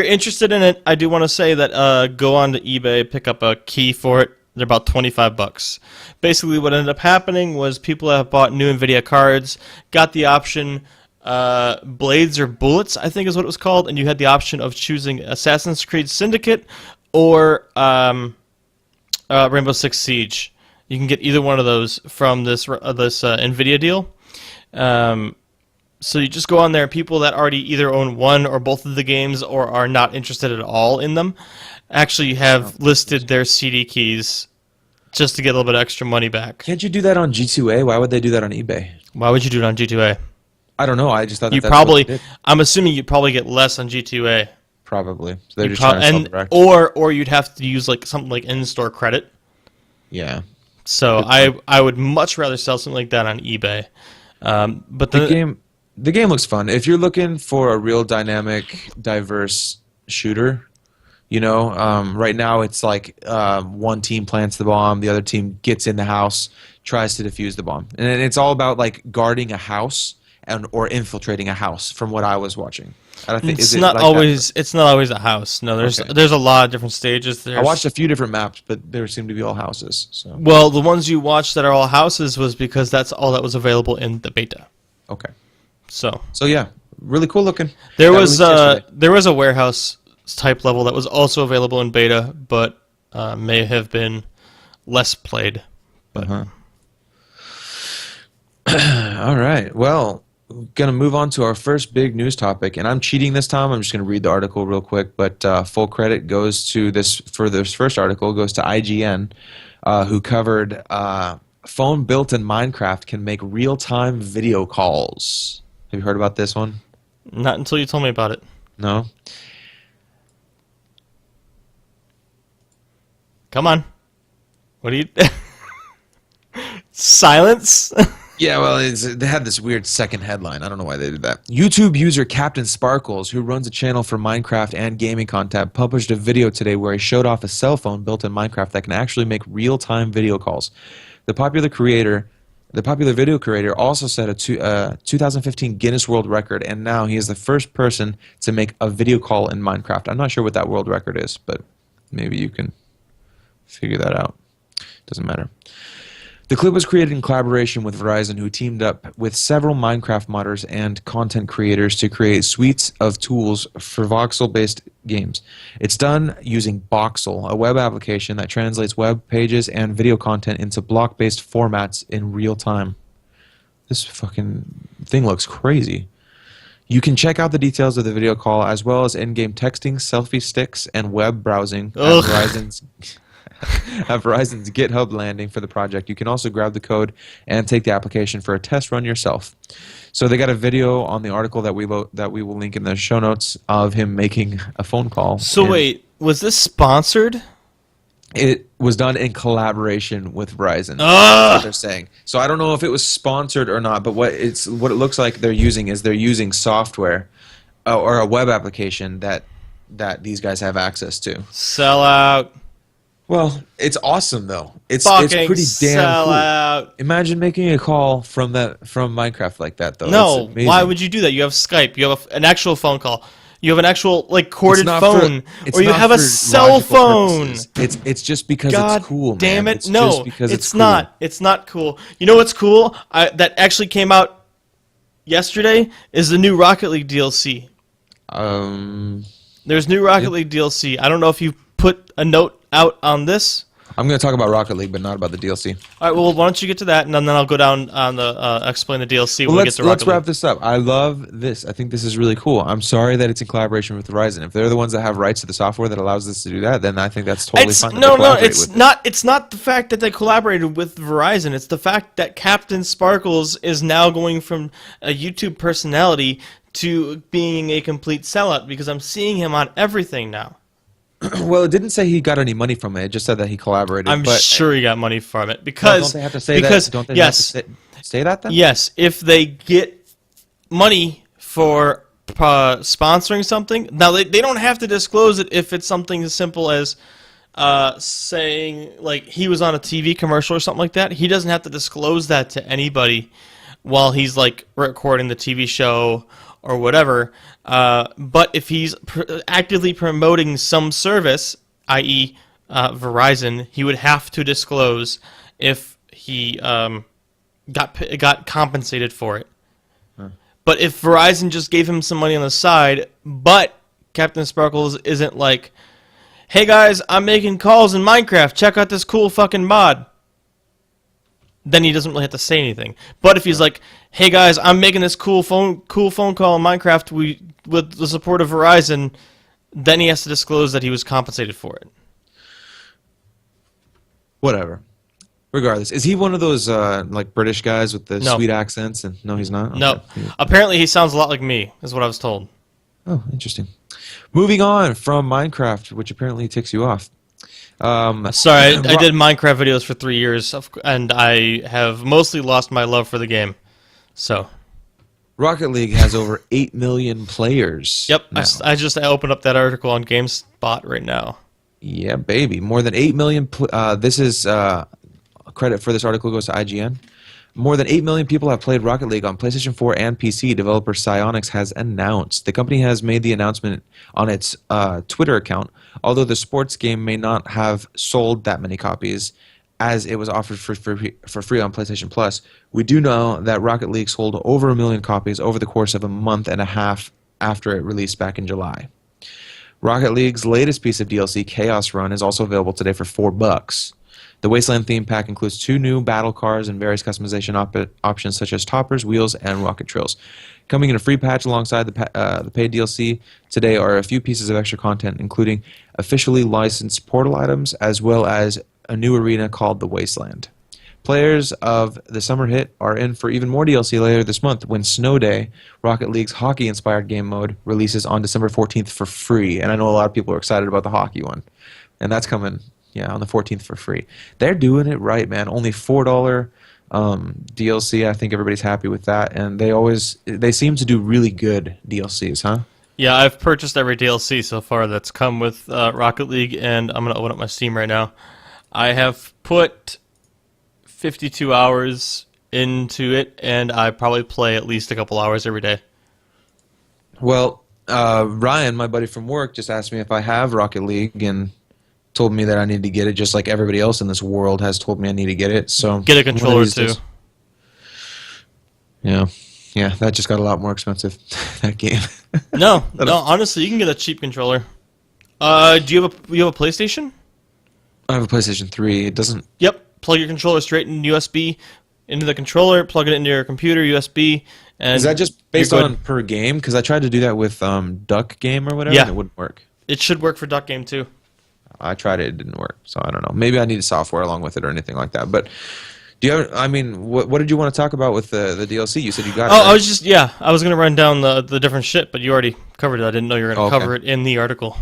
interested in it, I do want to say that go on to eBay, pick up a key for it. They're about $25. Basically, what ended up happening was people that have bought new NVIDIA cards got the option Blades or Bullets, I think is what it was called, and you had the option of choosing Assassin's Creed Syndicate or Rainbow Six Siege. You can get either one of those from this NVIDIA deal. So you just go on there. People that already either own one or both of the games or are not interested at all in them actually have listed their CD keys just to get a little bit of extra money back. Can't you do that on G2A? Why would they do that on eBay? Why would you do it on G2A? I don't know. I just thought You that's what they did. I'm assuming you'd probably get less on G2A. Probably. So they're just trying to sell direct. Or you'd have to use like something like in-store credit. Yeah. So I would much rather sell something like that on eBay. But the game looks fun. If you're looking for a real dynamic, diverse shooter, you know, right now it's like one team plants the bomb, the other team gets in the house, tries to defuse the bomb, and it's all about like guarding a house or infiltrating a house. From what I was watching, I think it's not always a house. No, there's a lot of different stages. I watched a few different maps, but there seemed to be all houses. So well, the ones you watched that are all houses was because that's all that was available in the beta. Okay. So yeah, really cool looking. There was a warehouse type level that was also available in beta, but may have been less played. But all right, well. Going to move on to our first big news topic, and I'm cheating this time. I'm just going to read the article real quick, but full credit goes to this first article goes to IGN, who covered phone built in Minecraft can make real-time video calls. Have you heard about this one? Not until you told me about it. No? Come on. What do you... Silence? Yeah, well, they had this weird second headline. I don't know why they did that. YouTube user Captain Sparkles, who runs a channel for Minecraft and gaming content, published a video today where he showed off a cell phone built in Minecraft that can actually make real-time video calls. The popular video creator also set a 2015 Guinness World Record, and now he is the first person to make a video call in Minecraft. I'm not sure what that world record is, but maybe you can figure that out. Doesn't matter. The clip was created in collaboration with Verizon, who teamed up with several Minecraft modders and content creators to create suites of tools for voxel-based games. It's done using Voxel, a web application that translates web pages and video content into block-based formats in real time. This fucking thing looks crazy. You can check out the details of the video call as well as in-game texting, selfie sticks, and web browsing at Verizon's GitHub landing for the project. You can also grab the code and take the application for a test run yourself. So they got a video on the article that we will link in the show notes of him making a phone call. So wait, was this sponsored? It was done in collaboration with Verizon. That's what they're saying. So I don't know if it was sponsored or not, but what it looks like they're using software or a web application that these guys have access to. Sell out. Well, it's awesome though. It's Fucking pretty damn sell cool. out. Imagine making a call from Minecraft like that though. No, why would you do that? You have Skype. You have an actual phone call. You have an actual like corded phone, or you have a cell phone. It's just because God it's cool, man. Damn it! It's no, just because it's cool. not. It's not cool. You know what's cool? That actually came out yesterday is the new Rocket League DLC. There's new Rocket League DLC. I don't know if you put a note out on this. I'm going to talk about Rocket League, but not about the DLC. All right, well, why don't you get to that, and then I'll go down on the explain the DLC when we get to Rocket Let's wrap League. this up. I love this. I think this is really cool. I'm sorry that it's in collaboration with Verizon. If they're the ones that have rights to the software that allows us to do that, then I think that's totally fine. It's not the fact that they collaborated with Verizon. It's the fact that Captain Sparkles is now going from a YouTube personality to being a complete sellout because I'm seeing him on everything now. Well, it didn't say he got any money from it. It just said that he collaborated. I'm sure he got money from it because don't they have to say that? Don't they have to say that then? Yes, if they get money for sponsoring something, now they don't have to disclose it if it's something as simple as saying like he was on a TV commercial or something like that. He doesn't have to disclose that to anybody while he's like recording the TV show or whatever. But if he's actively promoting some service, i.e. Verizon, he would have to disclose if he got compensated for it. But if Verizon just gave him some money on the side, but Captain Sparkles isn't like, hey guys, I'm making calls in Minecraft, check out this cool fucking mod, then he doesn't really have to say anything. But if he's like, hey guys, I'm making this cool phone call in Minecraft with the support of Verizon, then he has to disclose that he was compensated for it. Whatever. Regardless, is he one of those like British guys with the No. sweet accents? And no, he's not. No. Okay. Apparently he sounds a lot like me, is what I was told. Oh, interesting. Moving on from Minecraft, which apparently ticks you off. Sorry, I did Minecraft videos for 3 years, and I have mostly lost my love for the game. So, Rocket League has over 8 million players. yep, now. I opened up that article on GameSpot right now. Yeah, baby. More than 8 million. This is credit for this article goes to IGN. More than 8 million people have played Rocket League on PlayStation 4 and PC, developer Psyonix has announced. The company has made the announcement on its Twitter account, although the sports game may not have sold that many copies as it was offered for free on PlayStation Plus. We do know that Rocket League sold over 1 million copies over the course of a month and a half after it released back in July. Rocket League's latest piece of DLC, Chaos Run, is also available today for $4. The Wasteland theme pack includes 2 new battle cars and various customization options such as toppers, wheels, and rocket trails. Coming in a free patch alongside the paid DLC today are a few pieces of extra content, including officially licensed portal items, as well as a new arena called the Wasteland. Players of the summer hit are in for even more DLC later this month when Snow Day, Rocket League's hockey-inspired game mode, releases on December 14th for free. And I know a lot of people are excited about the hockey one. And that's coming, yeah, on the 14th for free. They're doing it right, man. Only $4 DLC. I think everybody's happy with that. And they seem to do really good DLCs, huh? Yeah, I've purchased every DLC so far that's come with Rocket League, and I'm going to open up my Steam right now. I have put 52 hours into it, and I probably play at least a couple hours every day. Well, Ryan, my buddy from work, just asked me if I have Rocket League and told me that I need to get it, just like everybody else in this world has told me I need to get it. So Get a controller too. Yeah, that just got a lot more expensive. That game. No, honestly, you can get a cheap controller. Do you have a PlayStation? I have a PlayStation 3. It doesn't. Yep. Plug your controller straight in USB into the controller. Plug it into your computer USB. And is that just based on per game? Because I tried to do that with Duck Game or whatever, and it wouldn't work. It should work for Duck Game too. I tried it; it didn't work. So I don't know. Maybe I need software along with it or anything like that. But do you have? I mean, what did you want to talk about with the DLC? You said you got. Oh, it, right? I was gonna run down the different shit, but you already covered it. I didn't know you were gonna cover it in the article.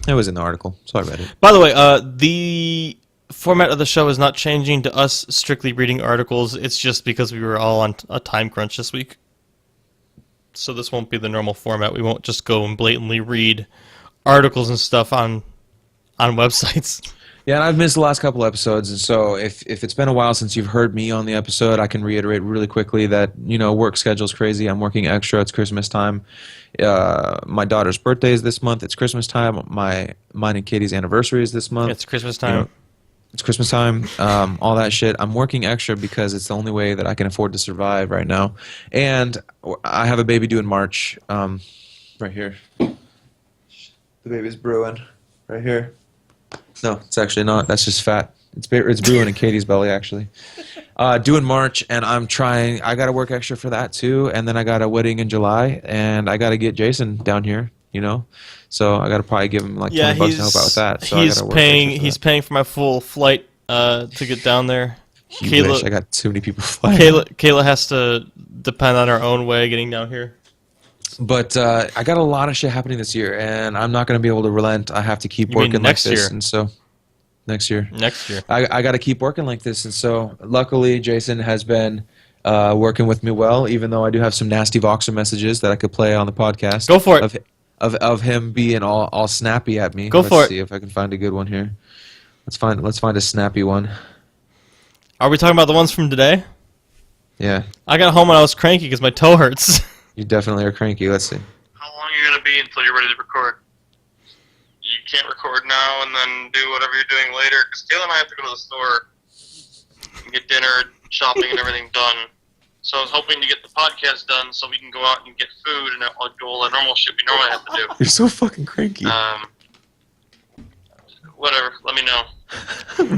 It was in the article, so I read it. By the way, the format of the show is not changing to us strictly reading articles. It's just because we were all on a time crunch this week. So this won't be the normal format. We won't just go and blatantly read articles and stuff on websites. Yeah, and I've missed the last couple episodes, and so if it's been a while since you've heard me on the episode, I can reiterate really quickly that, work schedule's crazy. I'm working extra. It's Christmas time. My daughter's birthday is this month. It's Christmas time. Mine and Katie's anniversary is this month. It's Christmas time. It's Christmas time. All that shit. I'm working extra because it's the only way that I can afford to survive right now. And I have a baby due in March. Right here. The baby's brewing. Right here. No, it's actually not. That's just fat. It's brewing in Katie's belly, actually. Due in March, and I'm trying. I got to work extra for that, too. And then I got a wedding in July, and I got to get Jason down here, So I got to probably give him like $20 to help out with that. So he's paying for my full flight to get down there. Wish I got too many people flying. Kayla has to depend on her own way getting down here. But I got a lot of shit happening this year, and I'm not going to be able to relent. I have to keep working like this. And so next year. I got to keep working like this. And so luckily, Jason has been working with me well, even though I do have some nasty Voxer messages that I could play on the podcast. Go for it. Of him being all snappy at me. Let's see if I can find a good one here. Let's find a snappy one. Are we talking about the ones from today? Yeah. I got home and I was cranky because my toe hurts. You definitely are cranky. Let's see. How long are you going to be until you're ready to record? You can't record now and then do whatever you're doing later, because Kayla and I have to go to the store and get dinner, shopping, and everything done. So I was hoping to get the podcast done so we can go out and get food and I'll do all the normal shit we normally have to do. You're so fucking cranky. Whatever. Let me know.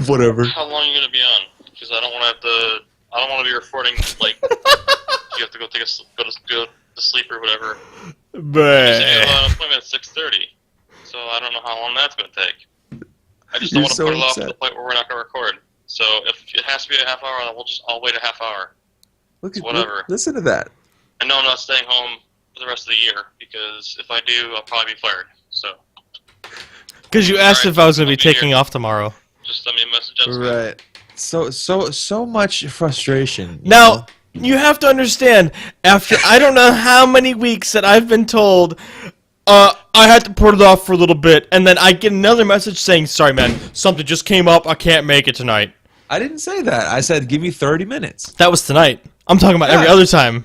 Whatever. How long are you gonna be on? Because I don't want to have to. I don't want to be recording like you have to go take go to sleep or whatever. But You have an appointment at 6:30, so I don't know how long that's gonna take. I just don't You're want to so put it off to upset. the point where we're not gonna record. So if it has to be a half hour, then I'll wait a half hour. Look at Whatever. Listen to that. I know I'm not staying home for the rest of the year because if I do, I'll probably be fired. So because you asked Alright, if I was going to I'll be be here. taking off tomorrow. just send me a message. That's good. Right. So much frustration. you Now, know? you have to understand, after I don't know how many weeks that I've been told, I had to put it off for a little bit, and then I get another message saying, sorry man, something just came up, I can't make it tonight. I didn't say that. I said give me 30 minutes. That was tonight. I'm talking about every Yeah. other time.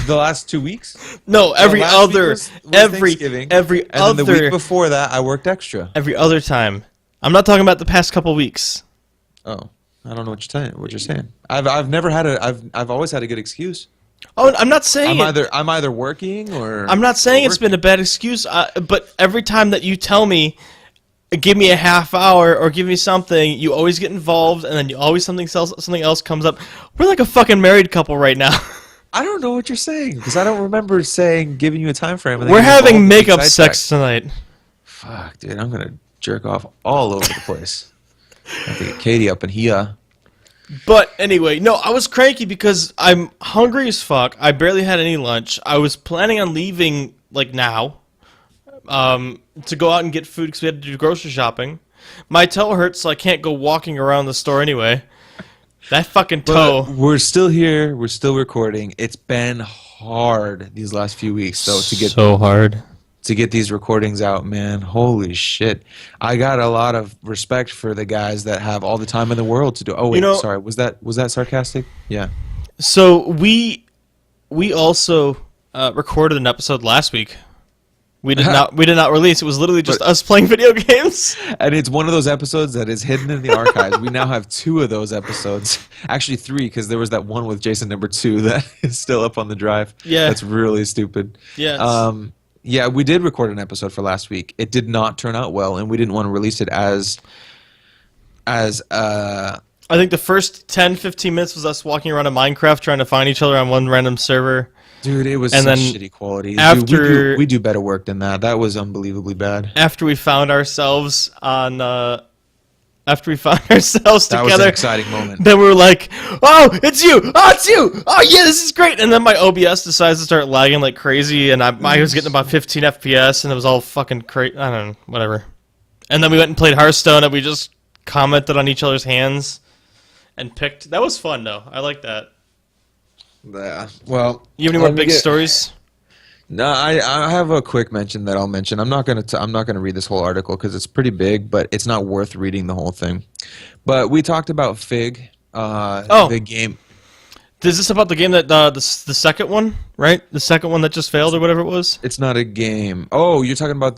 The last 2 weeks. No, every last week other, was every Thanksgiving, other, and then the week before that, I worked extra. every other time. I'm not talking about the past couple weeks. Oh, I don't know what you're saying. I've never had I've always had a good excuse. Oh, I'm not saying I'm either working or I'm not saying it's working. been a bad excuse, but every time that you tell me, give me a half hour or give me something, you always get involved, and then you always something else comes up. We're like a fucking married couple right now. I don't know what you're saying because I don't remember giving you a time frame. and then We're getting involved having and makeup getting sex sidetracked. tonight. Fuck, dude, I'm gonna jerk off all over the place. I have to get Katie up in here. But anyway, no, I was cranky because I'm hungry as fuck. I barely had any lunch. I was planning on leaving like now, to go out and get food because we had to do grocery shopping. My toe hurts, so I can't go walking around the store anyway. That fucking toe. But we're still here. We're still recording. It's been hard these last few weeks, though, so hard. to get these recordings out, man. Holy shit. I got a lot of respect for the guys that have all the time in the world to do. Oh wait, sorry. Was that sarcastic? Yeah. So we also recorded an episode last week. We did not release. It was literally just us playing video games. And it's one of those episodes that is hidden in the archives. We now have 2 of those episodes. Actually 3, because there was that one with Jason number 2 that is still up on the drive. Yeah. That's really stupid. Yeah. Yeah, we did record an episode for last week. It did not turn out well, and we didn't want to release it as I think the first 10, 15 minutes was us walking around in Minecraft trying to find each other on one random server. dude, it was And such then shitty quality. after- Dude, we do better work than that. That was unbelievably bad. After we found ourselves on, after we found ourselves That was together, an exciting moment. then we were like, "Oh, it's you! Oh, it's you! Oh, yeah, this is great!" And then my OBS decides to start lagging like crazy, and I was getting about 15 FPS, and it was all fucking crazy. I don't know, whatever. And then we went and played Hearthstone, and we just commented on each other's hands and picked. That was fun, though. I like that. Yeah. Well, You have any more let me big stories? No, I have a quick mention that I'll mention. I'm not gonna read this whole article because it's pretty big, but it's not worth reading the whole thing. But we talked about Fig, the game. Is this about the game that the second one, right? The second one that just failed or whatever it was? It's not a game. Oh, you're talking about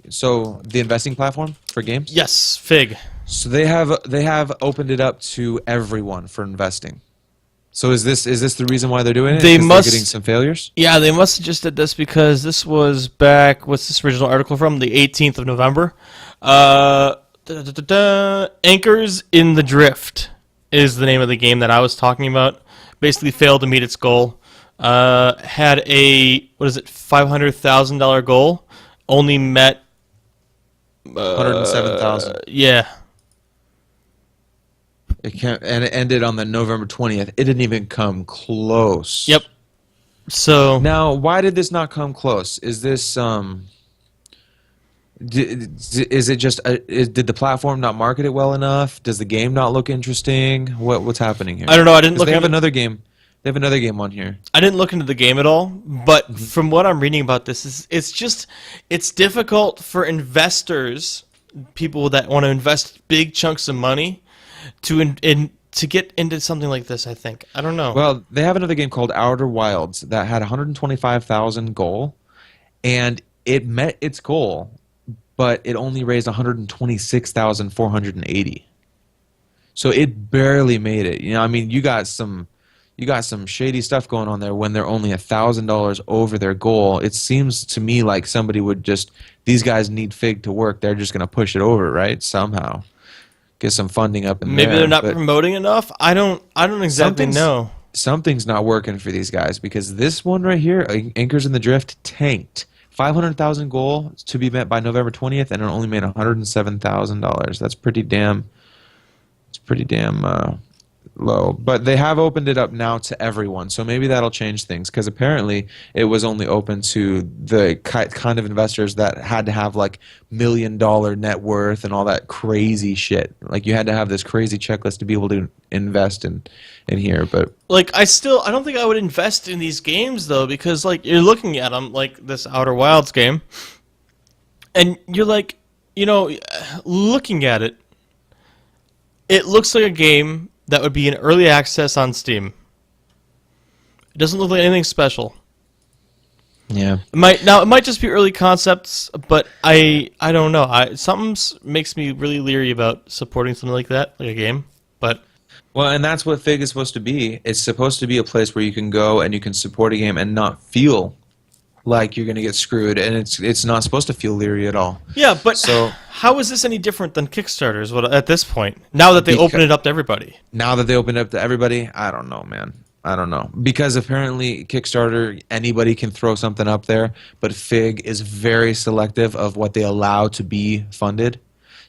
so the investing platform for games. Yes, Fig. So they have opened it up to everyone for investing. So is this the reason why they're doing it? They 'Cause must- they're getting some failures. Yeah, they must have just did this because this was back. What's this original article from? The 18th of November. Anchors in the Drift is the name of the game that I was talking about. Basically failed to meet its goal. Had a $500,000 goal. Only met 107,000. Yeah. And it ended on the November 20th. It didn't even come close. Yep. So Now, why did this not come close? Is this is it just did the platform not market it well enough? Does the game not look interesting? What's happening here? I don't know. I didn't 'Cause look. they have Into, another game. They have another game on here. I didn't look into the game at all. But from what I'm reading about this, it's difficult for investors, people that want to invest big chunks of money, to get into something like this. I think. I don't know. Well, they have another game called Outer Wilds that had 125,000 goal, and it met its goal, but it only raised 126,480. So it barely made it. You know, I mean, you got some you got some shady stuff going on there when they're only $1,000 over their goal. It seems to me like somebody would just, these guys need Fig to work. They're just going to push it over, right? Somehow. Get some funding up in Maybe there. they're not but promoting enough. I don't exactly know. something's not working for these guys because this one right here, Anchors in the Drift, tanked. 500,000 goal to be met by November 20th, and it only made $107,000. That's pretty damn. It's pretty damn low. But they have opened it up now to everyone, so maybe that'll change things. Because apparently it was only open to the kind of investors that had to have like $1 million net worth and all that crazy shit. Like you had to have this crazy checklist to be able to invest in here. But Like I don't think I would invest in these games though, because like you're looking at them like this Outer Wilds game, and you're like, looking at it, it looks like a game that would be in early access on Steam. It doesn't look like anything special. yeah. It might just be early concepts, but I don't know. Something makes me really leery about supporting something like that, like a game. But Well, and that's what Fig is supposed to be. It's supposed to be a place where you can go and you can support a game and not feel like you're going to get screwed, and it's not supposed to feel leery at all. yeah, but So how is this any different than Kickstarter's? What at this point? Now that they open it up to everybody. now that they opened up to everybody, I don't know, man. I don't know. Because apparently Kickstarter, anybody can throw something up there, but Fig is very selective of what they allow to be funded.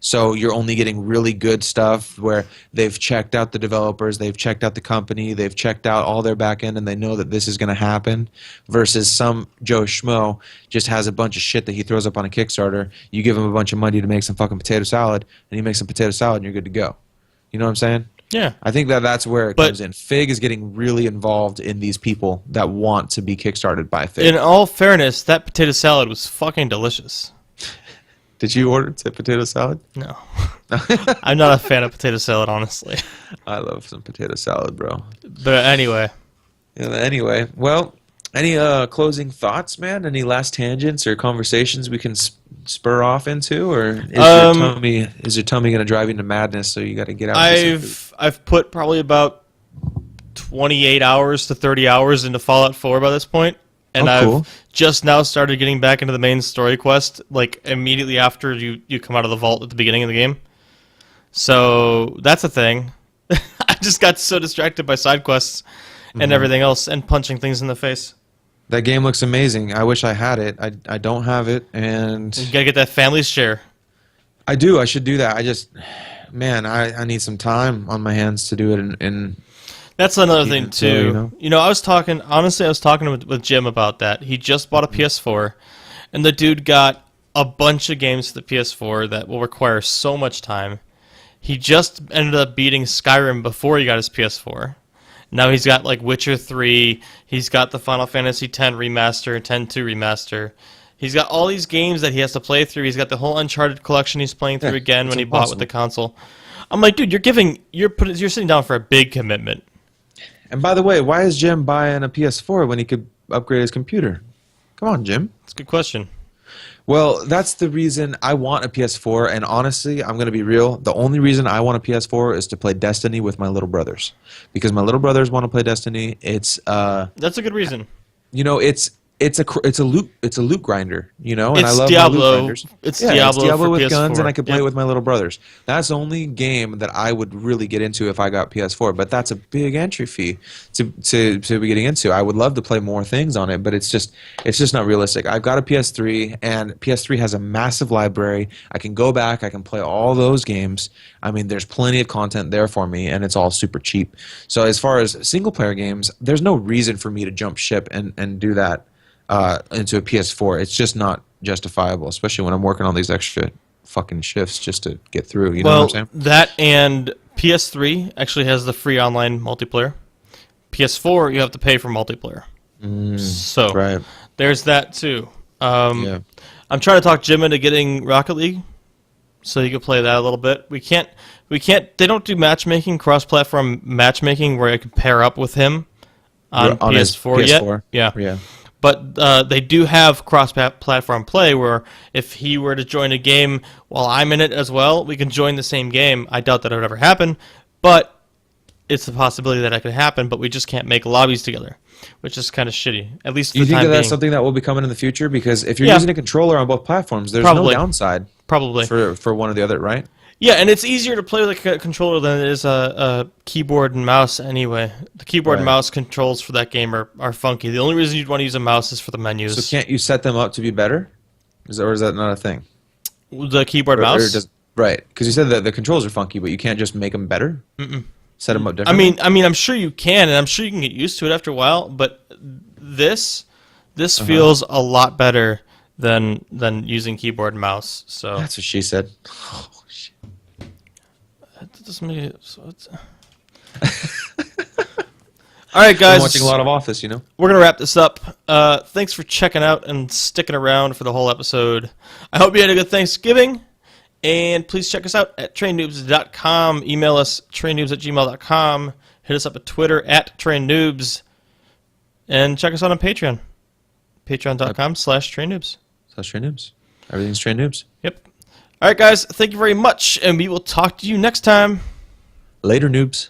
So you're only getting really good stuff where they've checked out the developers, they've checked out the company, they've checked out all their back end, and they know that this is going to happen, versus some Joe Schmo just has a bunch of shit that he throws up on a Kickstarter. You give him a bunch of money to make some fucking potato salad, and he makes some potato salad, and you're good to go. You know what I'm saying? Yeah. I think that's where it But- comes in. Fig is getting really involved in these people that want to be kickstarted by Fig. In all fairness, that potato salad was fucking delicious. Did you order potato salad? No. I'm not a fan of potato salad, honestly. I love some potato salad, bro. But anyway, Yeah, anyway, well, any closing thoughts, man? Any last tangents or conversations we can spur off into, or is your tummy going to drive you into madness? So you got to get out. And get some food? I've put probably about 28 hours to 30 hours into Fallout 4 by this point, and Oh, cool. I've just now started getting back into the main story quest, like immediately after you come out of the vault at the beginning of the game. So that's a thing. I just got so distracted by side quests and everything else, and punching things in the face. That game looks amazing. I wish I had it. I don't have it, and You gotta get that family's share. I do. I should do that. Man, I need some time on my hands to do it in That's another Yeah, thing so, too. I was talking with Jim about that. He just bought a PS4, and the dude got a bunch of games for the PS4 that will require so much time. He just ended up beating Skyrim before he got his PS4. Now he's got like Witcher 3, he's got the Final Fantasy X remaster, 10-2 remaster. He's got all these games that he has to play through. He's got the whole Uncharted collection he's playing through again it's when he bought with impossible. the console. I'm like, dude, you're sitting down for a big commitment. And by the way, why is Jim buying a PS4 when he could upgrade his computer? Come on, Jim. It's a good question. Well, that's the reason I want a PS4, and honestly, I'm going to be real. The only reason I want a PS4 is to play Destiny with my little brothers. Because my little brothers want to play Destiny. It's That's a good reason. it's a loot grinder, and I It's love Diablo. my loot grinders. It's Yeah, Diablo it's Diablo for with guns, PS4. and I could play Yep. it with my little brothers. That's the only game that I would really get into if I got PS4. But that's a big entry fee to be getting into. I would love to play more things on it, but it's just not realistic. I've got a PS3, and PS3 has a massive library. I can go back, I can play all those games. I mean, there's plenty of content there for me, and it's all super cheap. So as far as single player games, there's no reason for me to jump ship and do that into a PS4. It's just not justifiable, especially when I'm working on these extra fucking shifts just to get through. You know what I'm saying? That and PS3 actually has the free online multiplayer. PS4, you have to pay for multiplayer. So Right. there's that too. Yeah. I'm trying to talk Jim into getting Rocket League, so you can play that a little bit. We can't. They don't do matchmaking, cross-platform matchmaking, where I can pair up with him on his PS4 PS4. yet. Yeah. Yeah. But they do have cross-platform play where if he were to join a game while I'm in it as well, we can join the same game. I doubt that would ever happen, but it's a possibility that could happen, but we just can't make lobbies together, which is kind of shitty. At least for Do you the think time that that's being. something that will be coming in the future? Because if you're Yeah. using a controller on both platforms, there's Probably. no downside Probably. for one or the other, right? Yeah, and it's easier to play with a controller than it is a keyboard and mouse anyway. The keyboard and Right. mouse controls for that game are funky. The only reason you'd want to use a mouse is for the menus. So can't you set them up to be better? Or is that not a thing? The keyboard Or mouse? right, because you said that the controls are funky, but you can't just make them better? Set them up differently? I mean, I'm sure you can, and I'm sure you can get used to it after a while. But this feels a lot better than using keyboard and mouse. So That's what she said. Oh, shit. that doesn't make it. So it's... All right, I'm guys. watching a lot of Office, you know? We're gonna wrap this up. Thanks for checking out and sticking around for the whole episode. I hope you had a good Thanksgiving. And please check us out at trainnoobs.com. Email us trainnoobs@gmail.com. Hit us up at Twitter at trainnoobs. And check us out on Patreon. Patreon.com/trainnoobs. That's Train Noobs. Everything's Train Noobs. Yep. All right, guys. Thank you very much. And we will talk to you next time. Later, noobs.